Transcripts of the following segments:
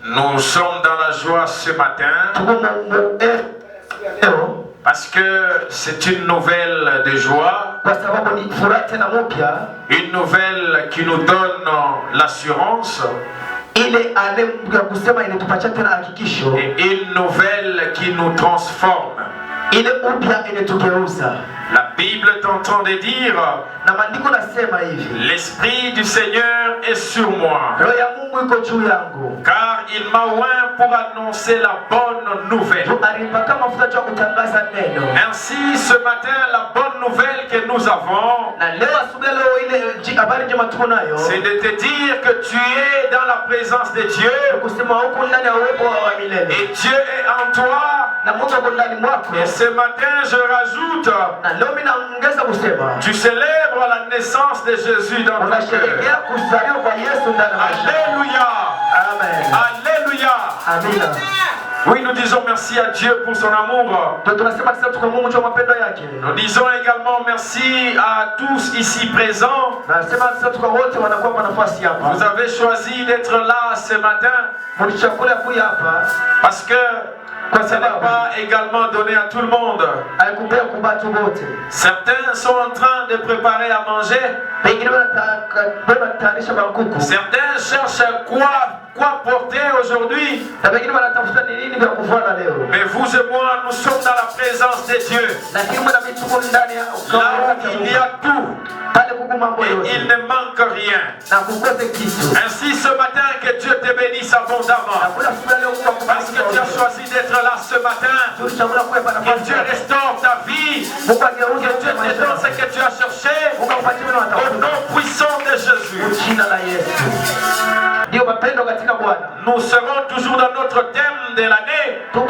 Nous sommes dans la joie ce matin parce que c'est une nouvelle de joie, une nouvelle qui nous donne l'assurance et une nouvelle qui nous transforme. La Bible est en train de dire: l'Esprit du Seigneur est sur moi, car il m'a oint pour annoncer la bonne nouvelle. Ainsi, ce matin, la bonne nouvelle que nous avons, c'est de te dire que tu es dans la présence de Dieu et Dieu est en toi. Et ce matin, je rajoute: tu célèbres la naissance de Jésus dans ton cœur. Alléluia. Amen. Alléluia. Amen. Oui, nous disons merci à Dieu pour son amour. Nous disons également merci à tous ici présents. Vous avez choisi d'être là ce matin parce que ce n'est pas également donné à tout le monde. Certains sont en train de préparer à manger. Certains cherchent quoi porter aujourd'hui. Mais vous et moi, nous sommes dans la présence de Dieu. Là où il y a tout. Et il ne manque rien. Ainsi ce matin, que Dieu te bénisse abondamment. Parce que tu as choisi d'être là ce matin. Que Dieu restaure ta vie. Que Dieu te donne ce que tu as cherché. Au nom puissant de Jésus. Nous serons toujours dans notre thème de l'année. Le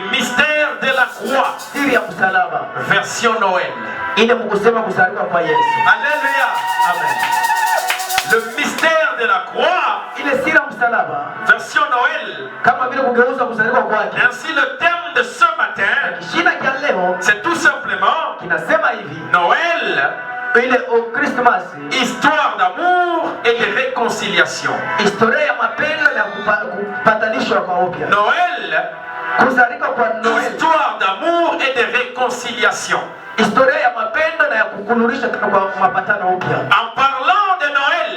mystère de la croix. Version Noël. Alléluia. Amen. Le mystère de la croix. Version Noël. Ainsi le thème de ce matin, c'est tout simplement Noël. Histoire d'amour et de réconciliation. Noël. Histoire d'amour et de réconciliation. En parlant de Noël,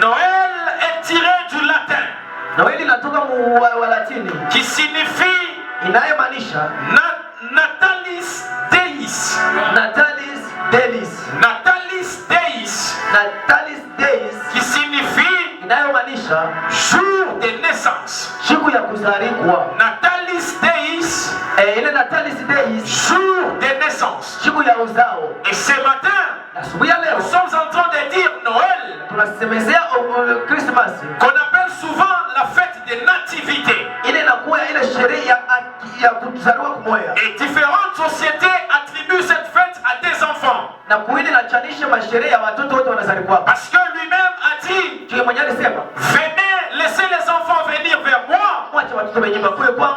Noël est tiré du latin qui signifie Natalis Deis. Natalis Deis qui signifie jour de naissance. Natalis Deis, jour de naissance. Et ce matin, nous sommes en train de dire Noël, qu'on appelle souvent la fête des nativités. Et différentes sociétés attribuent cette fête à des enfants. Parce que lui-même a dit: venez, laissez les enfants venir vers moi,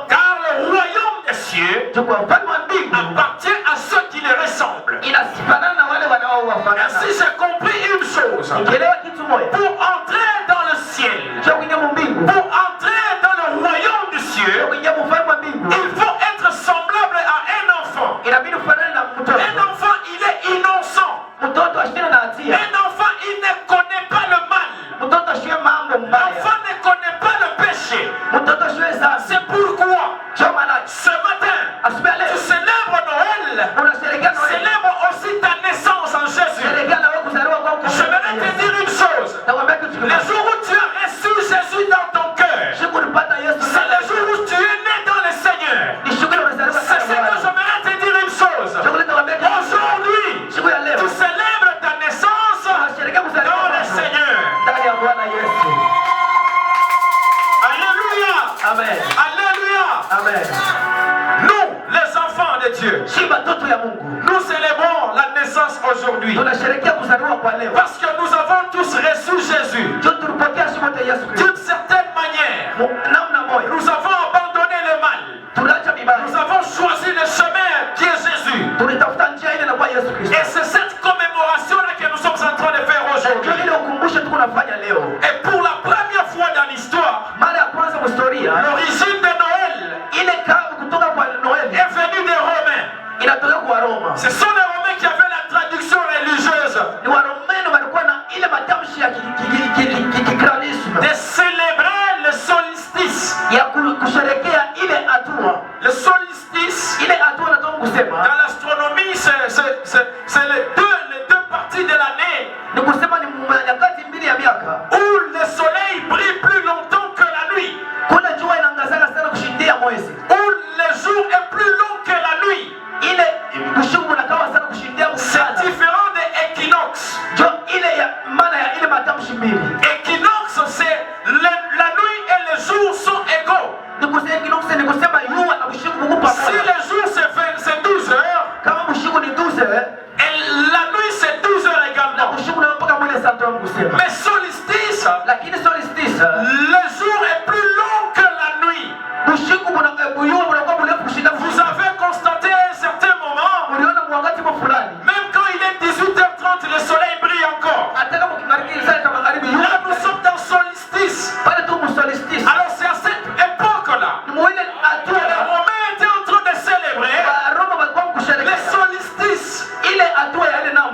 car le royaume des cieux appartient à ceux qui les ressemblent. Ainsi j'ai compris une chose: pour entrer dans le ciel, pour entrer dans le royaume du ciel, il faut être semblable à un enfant. Un enfant, il est innocent. Un enfant, il ne connaît pas le mal. L'enfant ne connaît pas le péché. C'est pourquoi ce matin, tu célèbres Noël, célèbre aussi ta naissance en Jésus. Je vais te dire une chose: le jour où tu as reçu Jésus dans ton cœur, c'est le jour où tu es né dans le Seigneur. C'est ce que j'aimerais te dire une chose. Aujourd'hui, tu célèbres ta naissance dans le Seigneur. Alléluia. Amen. Alléluia. Amen. Nous, les enfants de Dieu, nous célébrons la naissance aujourd'hui parce que nous avons tous reçu Jésus. D'une certaine manière, nous avons abandonné le mal. Nous avons choisi le chemin qui est Jésus. Et c'est cette commémoration-là que nous sommes en train de faire aujourd'hui. Et lakini solstice le jour est plus long que la nuit. Vous avez constaté à un certain moment, même quand il est 18h30, le soleil brille encore. Là, nous sommes dans solstice. Alors c'est à cette époque-là, les Romains étaient en train de célébrer les solstices.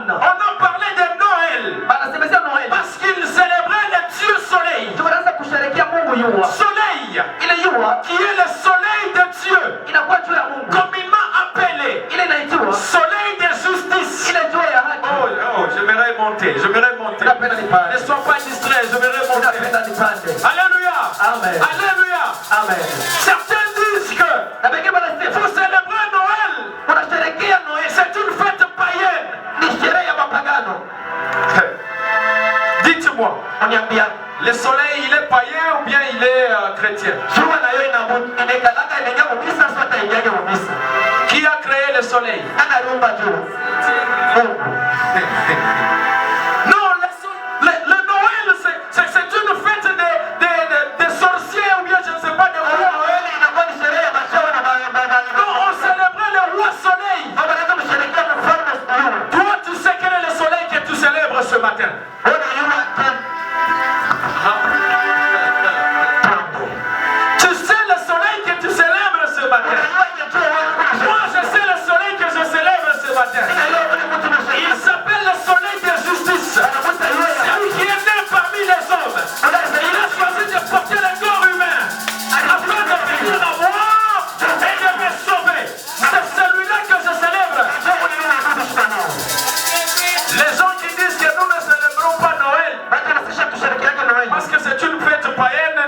On en parlait de Noël parce qu'ils célébraient le Dieu soleil. Soleil, qui est le soleil de Dieu, communément appelé soleil de justice. Oh, j'aimerais monter. Ne sois pas distrait, j'aimerais monter. Alléluia. Amen. Alléluia. Amen. Certains disent que vous célébrez Noël, c'est une fête païenne. Dites-moi, le soleil il est païen ou bien il est chrétien? Qui a créé le soleil? Non, le Noël c'est une fête des sorciers ou bien je ne sais pas de quoi. Non, on célébrait le roi soleil. Toi tu sais quel est le soleil que tu célèbres ce matin? Tu sais le soleil que tu célèbres ce matin? Moi je sais le soleil que je célèbre ce matin. Il s'appelle le soleil de justice. Celui qui est né parmi les hommes. Il a choisi de porter le corps humain afin de venir à moi et de me sauver. C'est celui-là que je célèbre. Les gens qui disent que nous ne célébrons pas Noël parce que c'est une fête païenne.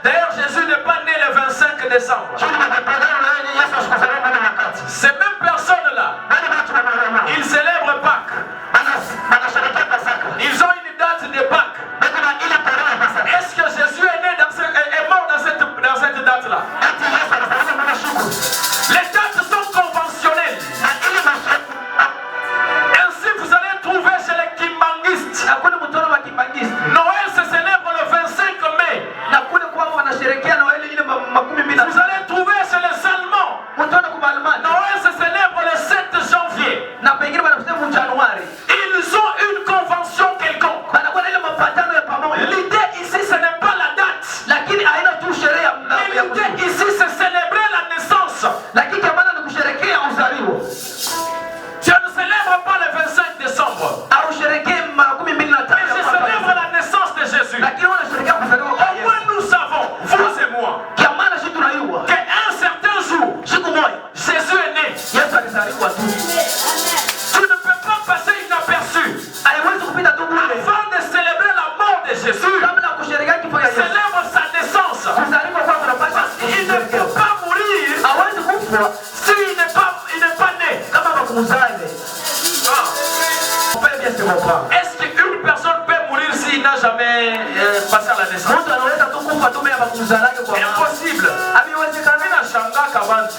D'ailleurs Jésus n'est pas né le 25 décembre. Ces mêmes personnes-là, ils célèbrent Pâques. Ils ont une date de Pâques. Est-ce que Jésus est mort dans cette date-là? Les dates sont conventionnelles. Ainsi, vous allez trouver chez les kimbangistes. Noël se célèbre le 25 mai. Vous allez trouver chez les Allemands. Noël se célèbre le 7 janvier. Ils ont une convention quelconque. L'idée ici, ce n'est pas la date. L'idée ici, c'est célébrer la naissance. Je ne célèbre pas le 25 décembre. Mais je célèbre la naissance de Jésus. Au moins nous savons, vous et moi, qu'à un certain jour, Jésus est né. Tu ne peux pas passer inaperçu. Avant de célébrer la mort de Jésus, célèbre sa naissance. Parce qu'il ne peut pas mourir s'il n'est pas né. Est-ce qu'une personne peut mourir s'il n'a jamais passé à la naissance? Impossible.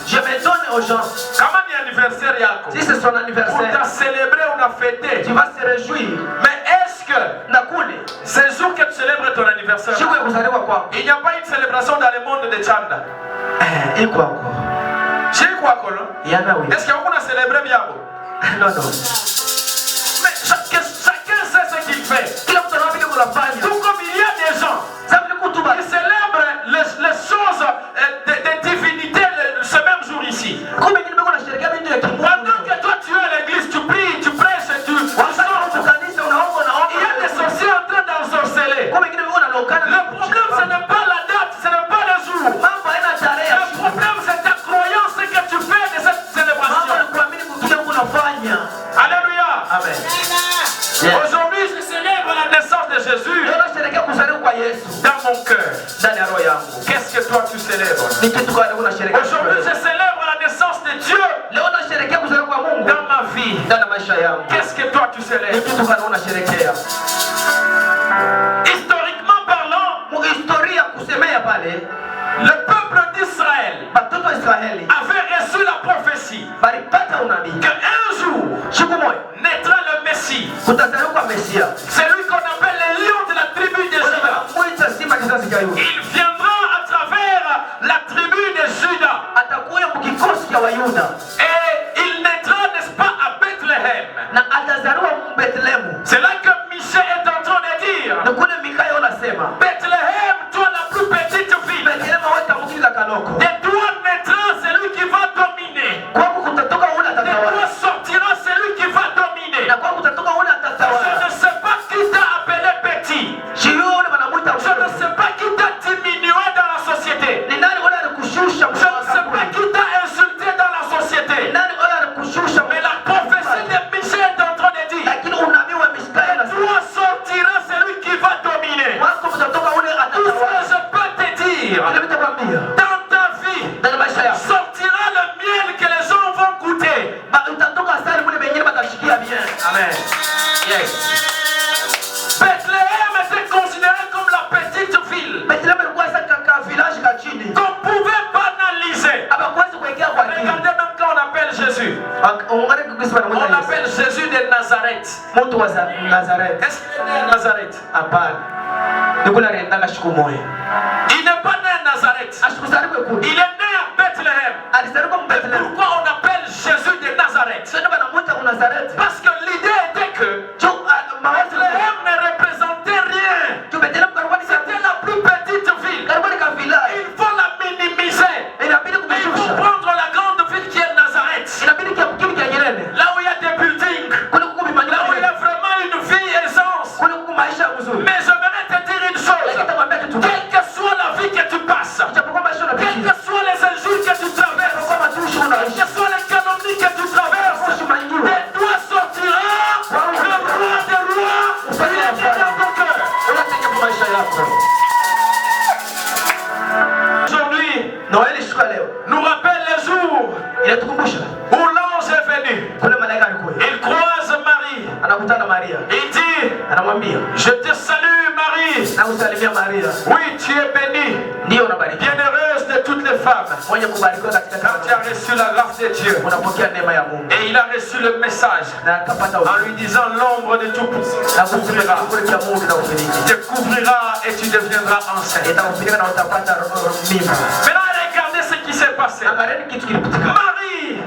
Je m'étonne aux gens. Comment est l'anniversaire Yako? Si c'est son anniversaire, on t'a célébré, on a fêté. Tu vas se réjouir. Mais est-ce que c'est le jour que tu célèbres ton anniversaire, il n'y a pas une célébration dans le monde de Tchanda? Et quoi encore? Chez quoi encore? Est-ce qu'il y a beaucoup à célébrer Biabo? Non, non. Mais chacun sait ce qu'il fait. Tout comme il y a des gens qui célèbrent les choses des divinités ce même jour ici. Pendant que toi tu es à l'église, tu pries, tu prêches, tu sors. Il y a des sorciers en train d'ensorceler. Le problème ce n'est pas la date, ce n'est pas le jour. Le problème c'est ta croyance que tu fais de cette célébration. Alléluia. Amen. Aujourd'hui je célèbre la naissance de Jésus dans mon cœur. Qu'est-ce que toi tu célèbres? Aujourd'hui je célèbre la naissance de Dieu dans ma vie. Qu'est-ce que toi tu célèbres? Historiquement parlant, le peuple d'Israël avait reçu la prophétie qu'un jour naîtra le Messie. C'est lui qu'on appelle le lion de la tribu de Juda. Il viendra à travers la tribu de Juda. Et il naîtra, n'est-ce pas, à Bethléem. C'est là que Michel est en train de dire, Bethléem, toi la plus petite ville, de toi naîtra celui qui va dominer. De toi sortira celui qui va dominer. Je ne sais pas qui t'a appelé petit. Je ne sais pas qui t'a diminué dans la société. Je ne sais pas qui t'a insulté dans la société. Mais la prophétie de Michel est en train de dire, de toi sortira celui qui va dominer. Tout ce que je peux te dire, dans ta vie, sortira le miel que les gens vont goûter. Amen. Yes. Bethléem était considéré comme la petite ville qu'on pouvait banaliser. Regardez même quand on appelle Jésus. On appelle Jésus de Nazareth. Est-ce qu'il est né à Nazareth? Il n'est pas né à Nazareth. Il est né à Bethléem. Pourquoi on appelle Jésus de Nazareth? Parce que l'idée était que Bethléem ne représentait rien. C'était la plus petite ville. Il faut la minimiser. Il faut prendre la grande ville qui est Nazareth. Là où il y a des buildings. Là où il y a vraiment une vie aisance. Mais j'aimerais te dire une chose. Quelle que soit la vie que tu passes, quelles que soient les injures que tu traverses, quelles que soient les calomnies que tu traverses, de toi sortira le roi des rois et le Dieu dans ton cœur. Aujourd'hui, nous rappelle les jours où l'ange est venu. Il croise Marie. Il dit, je te salue Marie. Oui, tu es bénie, bienheureuse de toutes les femmes, car tu as reçu la grâce de Dieu. Et il a reçu le message en lui disant, l'ombre de tout puissant te couvrira et tu deviendras enceinte. Maintenant, regardez ce qui s'est passé.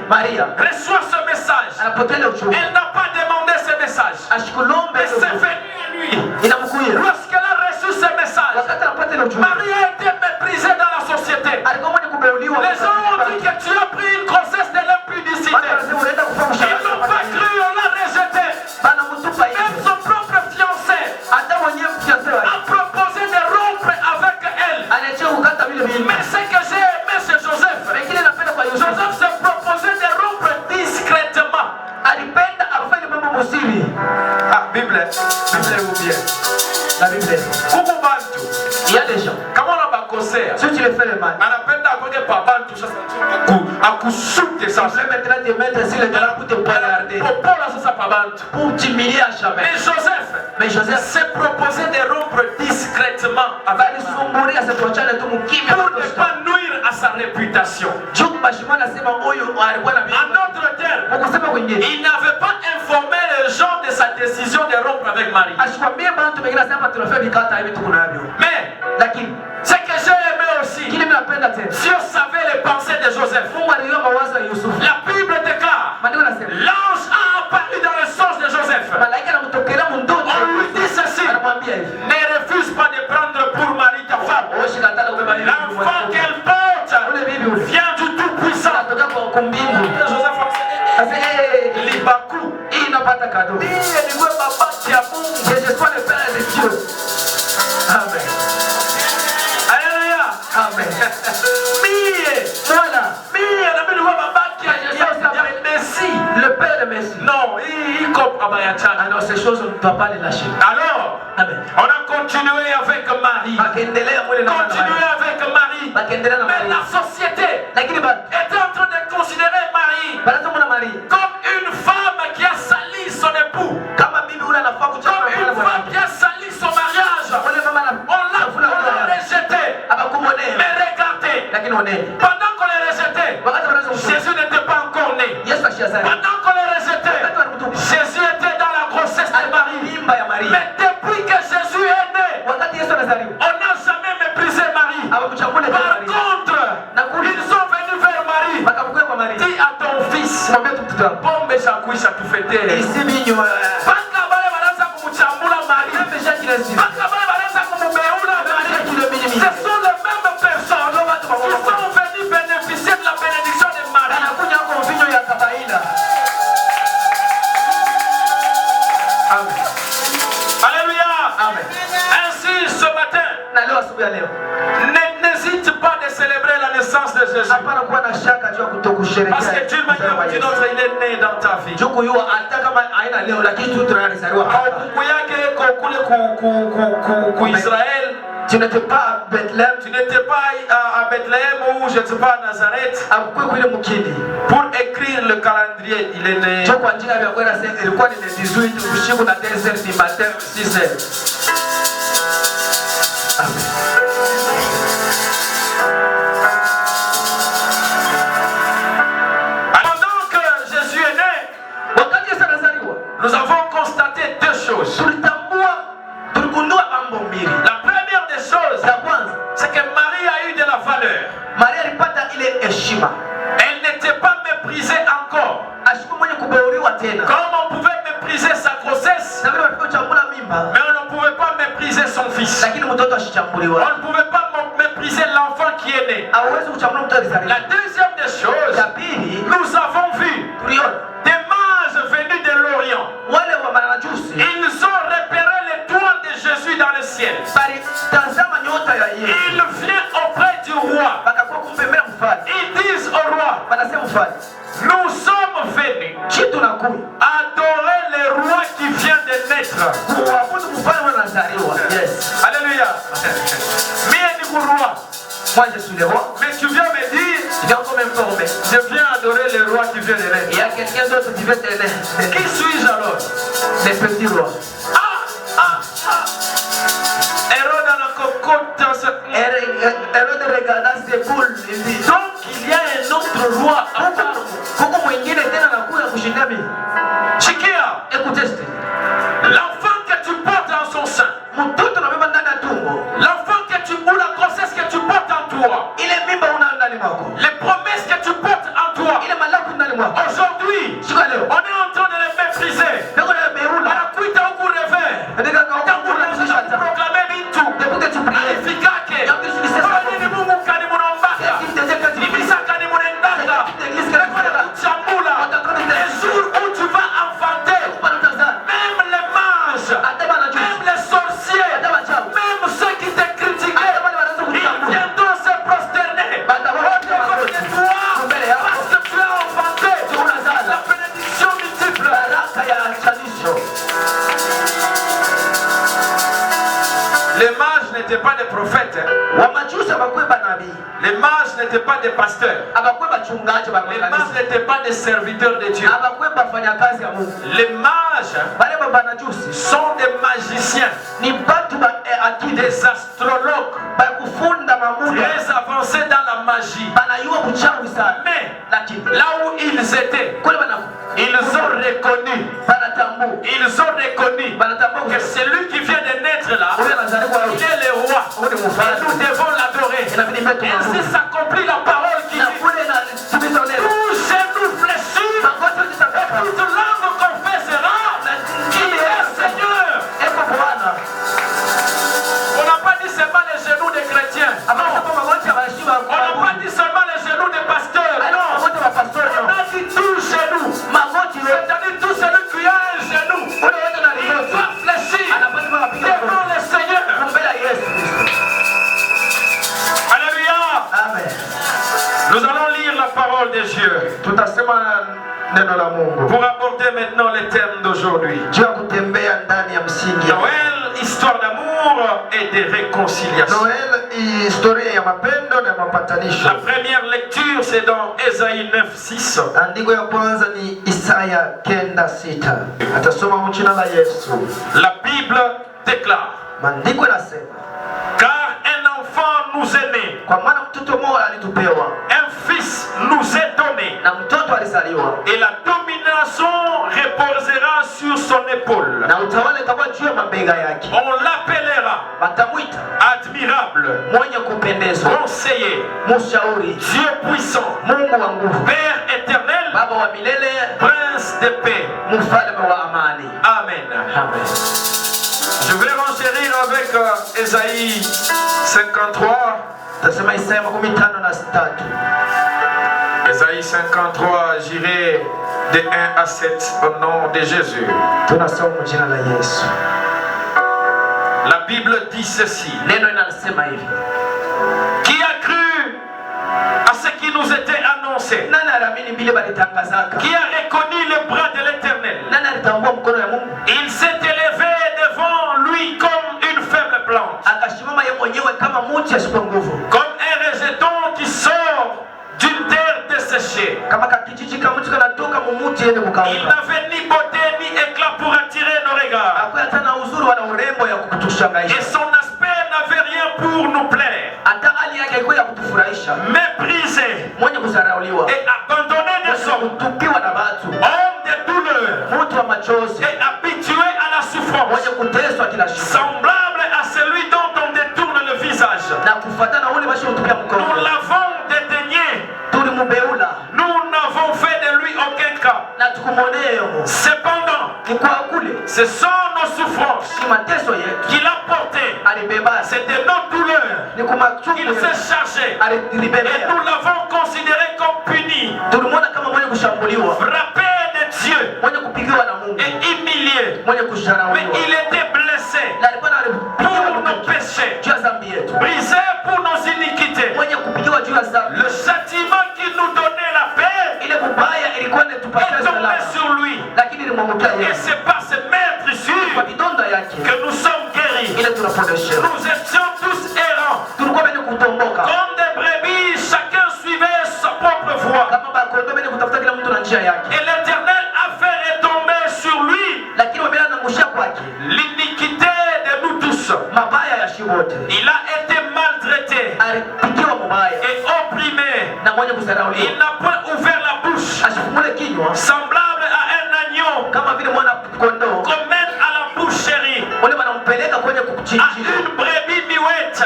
Marie reçoit ce message. Elle n'a pas demandé ce message, mais c'est venu à lui. Lorsqu'elle a reçu ce message, Marie a été méprisée dans la société. Les gens ont dit que tu as pris une grossesse de l'impudicité. Ils n'ont pas cru, on l'a rejeté. Même son propre fiancé a proposé de rompre avec elle. Mais ce que j'ai aimé, c'est Joseph. Joseph s'est proposé de rompre discrètement. Bible ou bien la Bible. Il y a des gens. Comment on va causer? Si tu le fais le mal. On appelle d'abord des papas tout ça. À coup soupe ça. Je vais maintenant te mettre sur le gars pour te poignarder. Pour t'humilier à jamais. Mais Joseph s'est proposé de rompre discrètement avec pour ne pas nuire à sa réputation. En d'autres termes, il n'avait pas informé les gens de sa décision de rompre avec Marie. Mais ce que j'ai aimé aussi, Dieu savait les pensées de Joseph. La Bible déclare, l'ange a apparu dans le sens de Joseph. On lui dit ceci, ne refuse pas de prendre pour Marie ta femme. L'enfant qu'elle porte vient du Tout-Puissant. Joseph Libakou, il n'a pas de cadeau. Je sois le Père de Dieu. Amen. Alléluia. Amen. Le Père de Messie. Non, il comprend. Alors ces choses, on ne doit pas les lâcher. Alors, amen. On a continué avec Marie. Mais la société était en train de considérer Marie comme une femme qui a sali son époux. Comme une femme qui a sali son mariage. On l'a rejeté. Mais regardez, pendant qu'on l'a rejeté, Jésus n'était pas encore né. Pendant qu'on l'a rejeté, Jésus était dans la grossesse de Marie. Mais depuis que Jésus est né, on n'a jamais Par contre, ils sont venus vers Marie. Dis à ton fils, pombe chakuisha tufete. Ce sont les mêmes personnes qui sont venues bénéficier de la bénédiction de Marie. Amen. Alléluia. Amen. Ainsi ce matin, n'hésite pas de célébrer la naissance de Jésus. Parce que d'une manière ou d'une autre, il est né dans ta vie. Israël, tu n'étais pas à Bethléem. Tu n'étais pas à Bethléem ou je ne sais pas à Nazareth. Pour écrire le calendrier, il est né. Pendant que Jésus est né, nous avons constaté deux choses. La première des choses, c'est que Marie a eu de la valeur. Elle n'était pas méprisée encore. Comme on pouvait mépriser sa grossesse, mais on ne pouvait pas mépriser son fils. On ne pouvait pas mépriser l'enfant qui est né. La deuxième des choses, nous avons vu des mages venus de l'Orient. Ils ont repéré l'étoile de Jésus dans le ciel. Il vient auprès du roi. Ils disent au roi, nous sommes venus adorer le roi qui vient de naître. Alléluia. Moi je suis le roi. Mais tu viens me dire, je viens adorer le roi qui vient de naître. Il y a quelqu'un d'autre qui vient de naître. Qui suis-je alors? Le petit roi. Hérode dans la cocotte. Hérode regarda ses poules. Donc il y a un autre roi. Chikia, écoutez, l'enfant que tu portes dans son sein, l'enfant que tu, ou la grossesse que tu portes en toi, les promesses que tu portes en toi, aujourd'hui, on est en train de les mépriser. Les jours où tu vas enfanter, même les mages, même les sorciers, même ceux qui te critiquaient, ils viendront se prosterner devant toi parce que tu as enfanté la bénédiction multiple. Les mages n'étaient pas des prophètes. Les mages n'étaient pas des pasteurs. Les mages n'étaient pas des serviteurs de Dieu. Les mages sont des magiciens, des astrologues, très avancés dans la magie. Mais là où ils étaient, ils ont reconnu que celui qui vient de naître là, il est le roi. Et nous devons l'adorer. Ainsi s'accomplit la parole qui dit, tout genou fléchi et toute langue confessera qu'il est Seigneur. On n'a pas dit seulement les genoux des chrétiens. On n'a pas dit seulement les genoux des pasteurs. On a dit tout genou. C'est-à-dire tout celui qui a un genou, il doit fléchir devant le Seigneur. Alléluia. Amen. Nous allons lire la parole de Dieu pour aborder maintenant les thèmes d'aujourd'hui. Noël, histoire d'amour et de réconciliation. La première lecture, c'est dans Ésaïe 9:6. La Bible déclare, car un enfant nous est né, un fils nous est donné, et la domination reposera sur son épaule. On l'appellera admirable, agréable, conseiller, Dieu puissant, Père éternel, Prince de paix. Amen. Je vais renchérir avec Ésaïe 53. Ésaïe 53, j'irai de 1 à 7 au nom de Jésus. La Bible dit ceci. Qui a cru à ce qui nous était annoncé? Qui a reconnu le bras de l'Éternel? Il s'est élevé devant lui comme une faible plante, comme un rejeton qui sort d'une terre desséchée. Il n'avait ni beauté ni éclat pour attirer nos regards, et son aspect n'avait rien pour nous plaire. Méprisé et abandonné des hommes, homme de douleur et habitué à la souffrance, semblable à celui dont on détourne le visage. Nous l'avons dédaigné, nous n'avons fait de lui aucun cas. Cependant, ce sont nos souffrances qu'il a portées, c'est de nos douleurs qu'il s'est chargé, et nous l'avons considéré comme puni, frappé de Dieu et humilié, mais il était blessé pour nos péchés, brisé pour nos iniquités. Le châtiment qui nous donnait la paix est tombé sur lui, et c'est par ce maître que nous sommes guéris. Nous étions tous errants, comme des brebis, chacun suivait sa propre voie, et l'Éternel a fait retomber sur lui l'iniquité de nous tous. Il a été maltraité et opprimé. Il n'a point ouvert la bouche, semblable à un agneau qu'on mène à la boucherie, à une brebis muette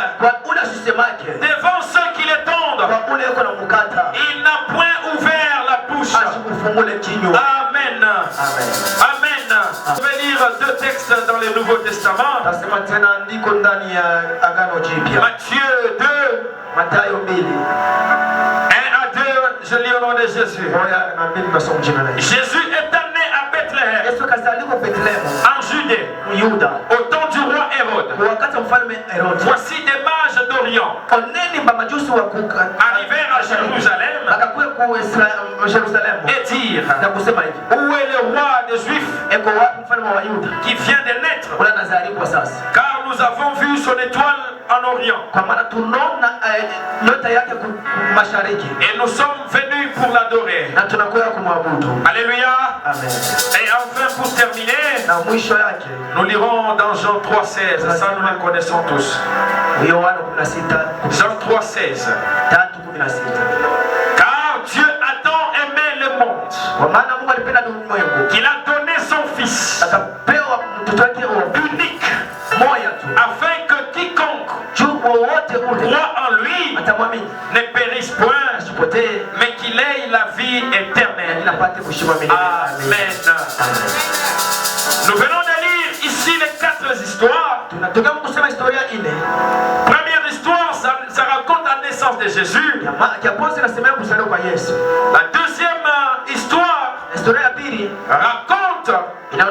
devant ceux qui l'étendent. Il n'a point ouvert la bouche. Amen. Amen. Je vais lire deux textes dans le Nouveau Testament. Matthieu 2, 1 à 2, je lis au nom de Jésus. Jésus est né à Bethléem, en Judée, au temps du roi Hérode. Voici des mages d'Orient arrivèrent à Jérusalem et dirent: où est le roi des Juifs qui vient de naître? Car nous avons vu son étoile en Orient, et nous sommes venus pour l'adorer. Alléluia. Amen. Et enfin, pour terminer, nous lirons dans Jean 3,16. Ça, nous le connaissons tous. Jean 3,16. Car Dieu a tant aimé le monde qu'il a donné son Fils unique, afin que quiconque croit en lui ne périsse point, mais qu'il ait la vie éternelle. Amen. Nous venons de lire ici les 4 histoires. Première histoire, ça raconte la naissance de Jésus. La deuxième histoire raconte la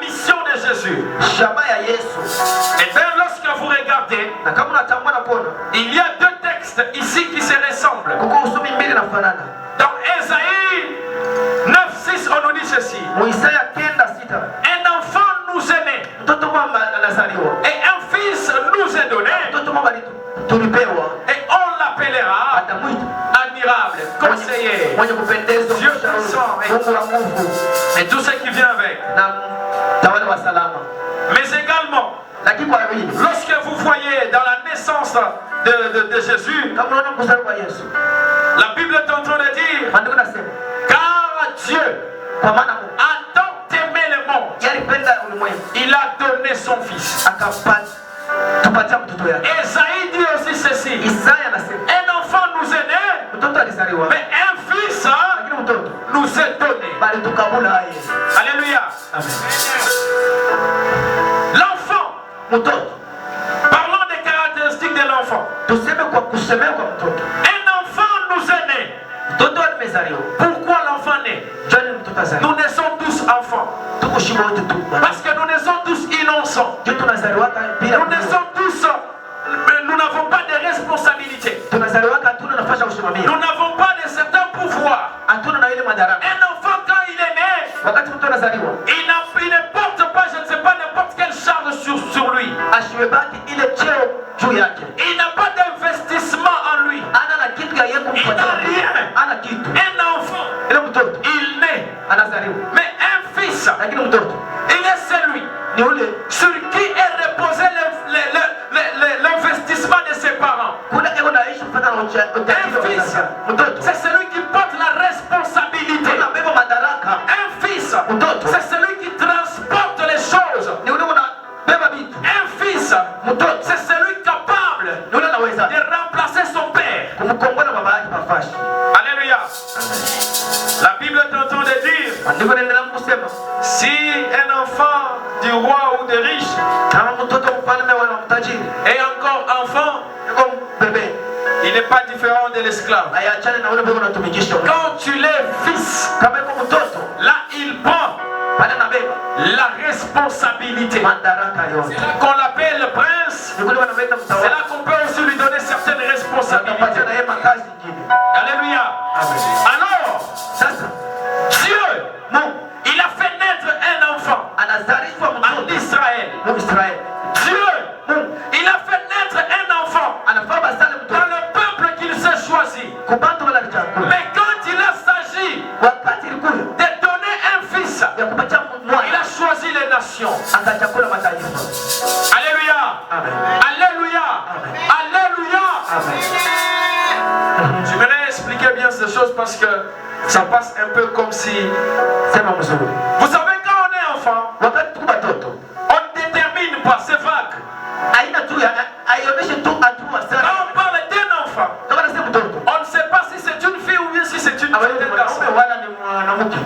mission de Jésus. Et bien lorsque vous regardez, il y a 2 textes ici qui se ressemblent. Dans Ésaïe 9,6, on nous dit ceci: un enfant nous est né, et un fils nous est donné, et on l'appellera admirable, conseiller, Dieu puissant, et tout ce qui vient avec. Mais également, lorsque vous voyez dans la naissance de Jésus, la Bible est en train de dire: car Dieu a tant aimé le monde, il a donné son Fils. Esaïe dit aussi ceci. Un enfant nous est né, mais un fils nous est donné. Alléluia. L'enfant. Parlons des caractéristiques de l'enfant. Un enfant nous est né. Pourquoi l'enfant naît? Nous naissons tous enfants. Parce que nous naissons tous innocents. Nous naissons tous. Nous n'avons pas de responsabilité. Nous n'avons pas de certains pouvoirs. Un enfant, quand il est né, il ne porte pas, je ne sais pas, n'importe quelle charge sur lui. Il n'a pas d'investissement en lui. Il n'a rien. Un enfant, il naît. Mais un fils, il est celui sur qui est reposé l'investissement de ses parents. Un fils, c'est celui qui porte la responsabilité. Un fils, c'est celui qui transporte les choses. Un fils, c'est celui capable de remplacer son père. Alléluia. La Bible est en train de dire, si un enfant du roi ou des riches est encore enfant, il n'est pas différent de l'esclave. Quand tu l'es fils, là il prend la responsabilité. C'est là qu'on l'appelle prince. C'est là qu'on peut aussi lui donner certaines responsabilités. Alléluia. Alors, Dieu, il a fait naître un enfant en Israël. Dieu, il a fait naître un enfant dans le peuple qu'il s'est choisi. Mais quand il a s'agi de donner un fils, il a choisi les nations. Alléluia. Alléluia. Alléluia. J'aimerais expliquer bien ces choses parce que ça passe un peu comme si... Vous savez, quand on est enfant, on ne détermine pas, c'est vague. Quand on parle d'un enfant, on ne sait pas si c'est une fille ou bien si c'est une fille.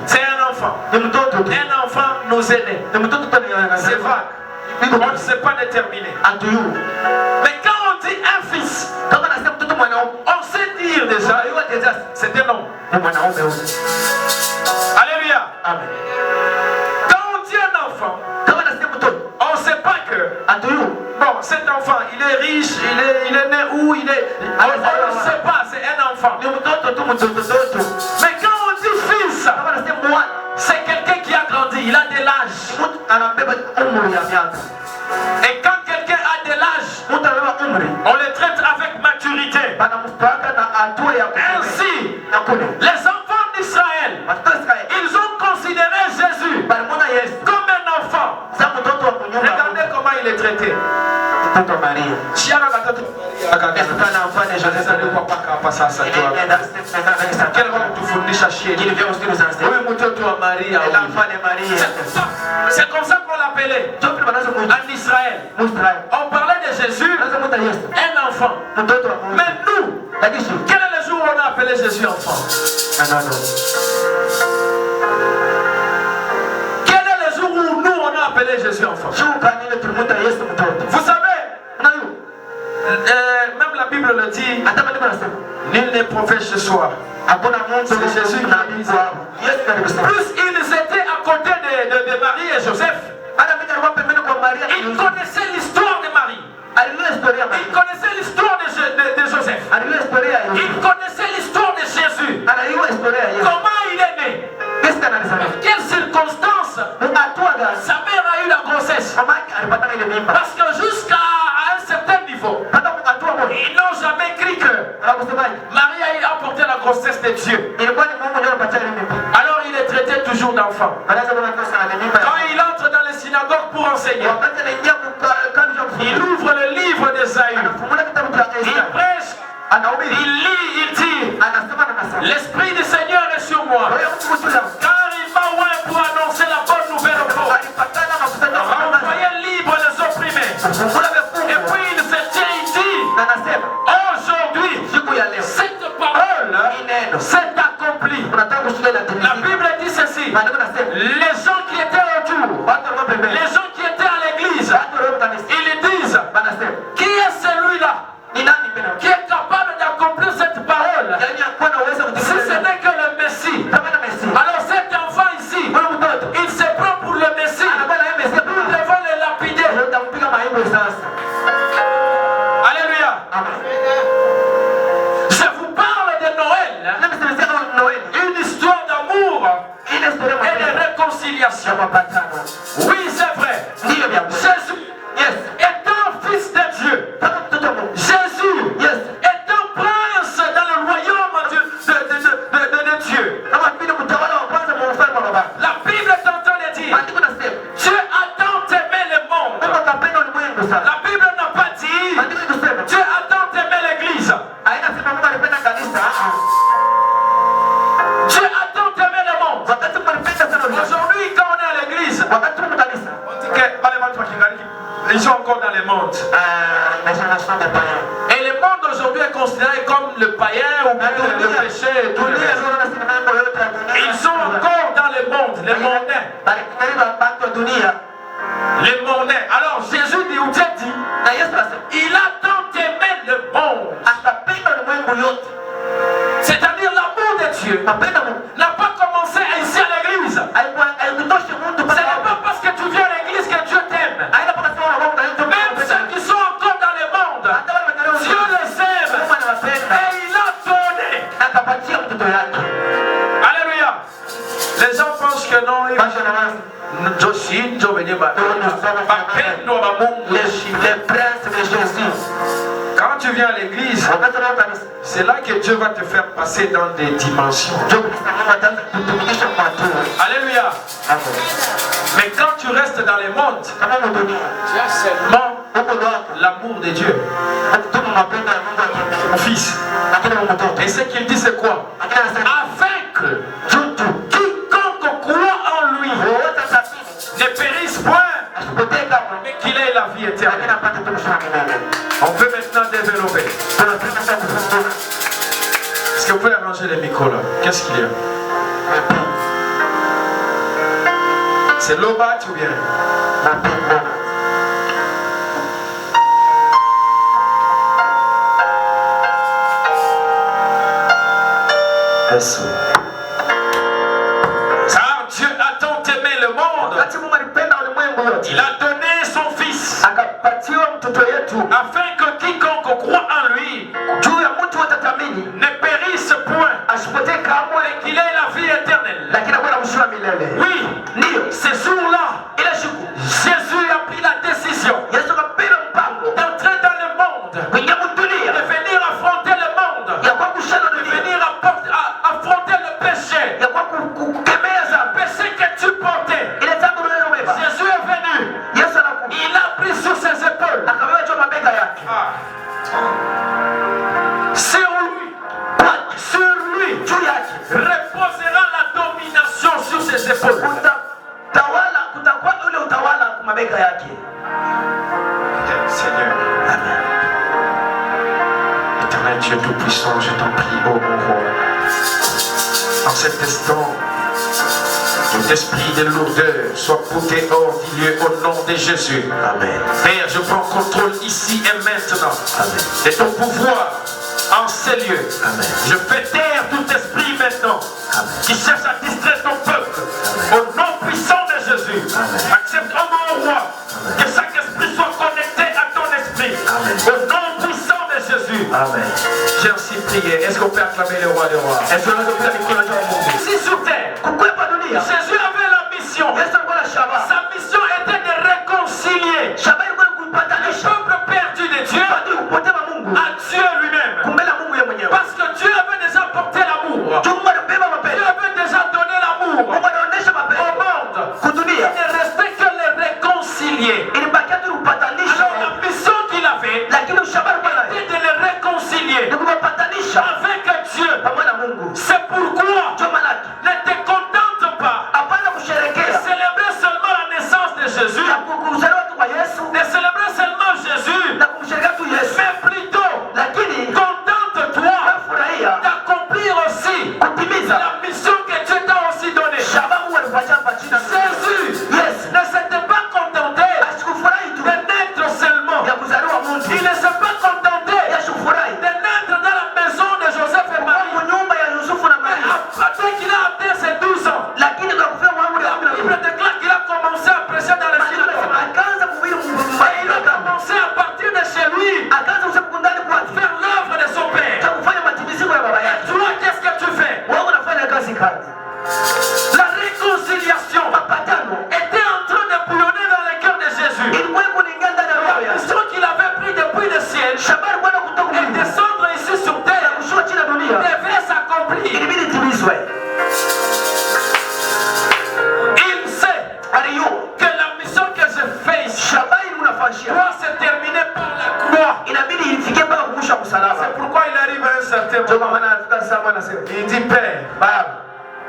C'est un enfant. Un enfant nous est né. C'est vague. On ne sait pas déterminer. Mais quand on dit un fils, on sait dire déjà, c'est un homme. Alléluia. Quand on dit un enfant, on ne sait pas que bon, cet enfant, il est riche, il est né où, il est... On ne sait pas, c'est un enfant. Mais quand on dit fils, c'est quelqu'un qui a grandi, il a de l'âge. Et quand quelqu'un a de l'âge, on le traite avec maturité. Ainsi, les enfants d'Israël, ils ont considéré Jésus comme un enfant. Regardez comment il est traité. C'est comme ça qu'on l'appelait en Israël. On parlait de Jésus, un enfant. Mais nous, quel est le jour où on a appelé Jésus enfant? Quel est le jour où nous on a appelé Jésus enfant? Vous savez, même la Bible le dit, nul n'est prophète ce soir. C'est Jésus qui a dit ça. Plus ils étaient à côté de Marie et Joseph, ils connaissaient l'histoire de Marie. Ils connaissaient l'histoire de Joseph. Ils connaissaient l'histoire de Jésus. Comment il est né? Quelles circonstances sa mère a eu la grossesse? Parce que jusqu'à un certain niveau, ils n'ont jamais cru que Marie a apporté la grossesse de Dieu. Alors il est traité toujours d'enfant. Quand il entre dans les synagogues pour enseigner, il ouvre le livre d'Ésaïe. Il prêche, il lit, il dit, l'Esprit du Seigneur est sur moi, car il m'a oint pour annoncer la bonne nouvelle aux pauvres, renvoyer libre les opprimés, Et puis il se tient, il dit, aujourd'hui, cette parole s'est accomplie. La Bible dit ceci, les gens qui étaient autour, les gens qui étaient à l'église, ils disent, qui est celui-là qui est capable d'accomplir cette parole? Si ce n'est que le Messie, alors cet enfant ici, il se prend pour le Messie. Nous devons le lapider. Alléluia. Je vous parle de Noël, une histoire d'amour et de réconciliation. Oui, c'est vrai. Jésus est un fils de Dieu. Jésus est un prince dans le royaume de Dieu. La Bible est en train de dire, Dieu a tant aimé le monde. La Bible n'a pas dit, Dieu a tant aimé l'église. Dieu a tant aimé le monde. Aujourd'hui, quand on est à l'église, on dit que ils sont encore dans le monde. Et le monde aujourd'hui est considéré comme le païen ou bien le péché et tout le reste. Ils sont encore dans le monde, les mondains. Les mondains. Alors Jésus dit, ou Dieu dit, il a tant aimé le monde. C'est-à-dire l'amour de Dieu n'a pas commencé ici à l'église. Ce n'est pas parce que tu viens à l'église que Dieu t'aime. Même ceux qui sont encore dans le monde, Dieu les aime. Et il a donné. Alléluia. Les gens pensent que non. Quand tu viens à l'église, c'est là que Dieu va te faire passer dans des dimensions. Alléluia. Mais quand tu restes dans les mondes, tu as seulement l'amour de Dieu. Mon fils. Et ce qu'il dit, c'est quoi? Afin que quiconque croit en lui ne périsse point, mais qu'il ait la vie éternelle. On peut maintenant développer. Est-ce que vous pouvez arranger les micros là? Qu'est-ce qu'il y a? C'est l'obat ou bien? Dieu a tant aimé le monde. Il a donné son fils afin que quiconque croit en lui ne périsse point, mais qu'il ait la vie éternelle. Oui, ce jour-là, Jésus a pris la décision d'entrer dans le monde, de venir affronter le monde, de venir affronter le péché, le péché que tu portais. Jésus est venu, il a pris sur ses épaules. Sur lui reposera la domination sur ses épaules. Seigneur, éternel Dieu Tout-Puissant, je t'en prie, ô mon roi, en cet instant, tout esprit de lourdeur soit poussé hors du lieu au nom de Jésus. Amen. Père, je prends contrôle ici et maintenant. Amen. De ton pouvoir en ces lieux. Amen. Je fais taire tout esprit maintenant. Amen. Qui cherche à distraire ton peuple. Amen. Au nom puissant de Jésus. Amen. Accepte, oh mon roi, amen, que chaque esprit soit connecté à ton esprit. Amen. Au nom puissant de Jésus. Amen. J'ai ainsi prié. Est-ce qu'on peut acclamer le roi des rois? Est-ce qu'on peut acclamer le roi des rois? Si sur terre, Jésus avait la mission. Sa mission était de réconcilier le peuple perdu de Dieu à Dieu lui-même. Parce que Dieu avait déjà porté l'amour. Dieu avait déjà donné l'amour au monde. Il ne restait que les réconcilier. Alors la mission qu'il avait était de les réconcilier avec Dieu. C'est pourquoi ne te contente pas de célébrer seulement la naissance de Jésus, de célébrer seulement Jésus, certain moment, il dit Père,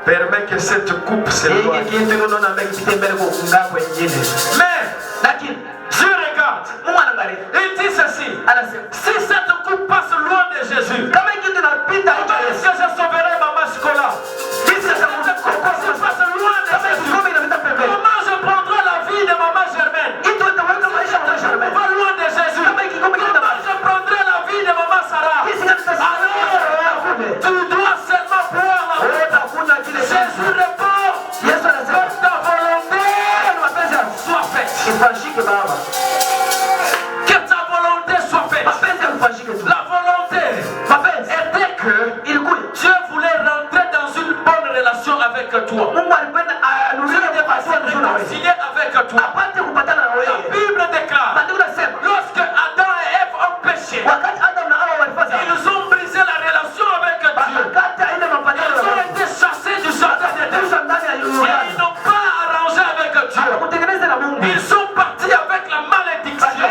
permets que cette coupe s'éloigne. Mais je regarde, il dit ceci, si cette coupe passe loin de Jésus, est-ce que je sauverai Maman Scola? Si cette coupe passe loin de Jésus, comment je prendrai la vie de Maman Germaine? Va loin de Jésus. Comment je prendrai la vie de Maman Sarah? Alors, tu dois seulement pouvoir la vie. Jésus répond, que ta volonté soit faite. Que ta volonté soit faite. La volonté était que Dieu voulait rentrer dans une bonne relation avec toi. Dieu devait se réconcilier avec toi. La Bible déclare, lorsque Adam et Ève ont péché, ils ont brisé la relation avec Dieu. Ils ont été chassés du jardin d'Éden. Et ils n'ont pas arrangé avec Dieu. Ils sont partis avec la malédiction.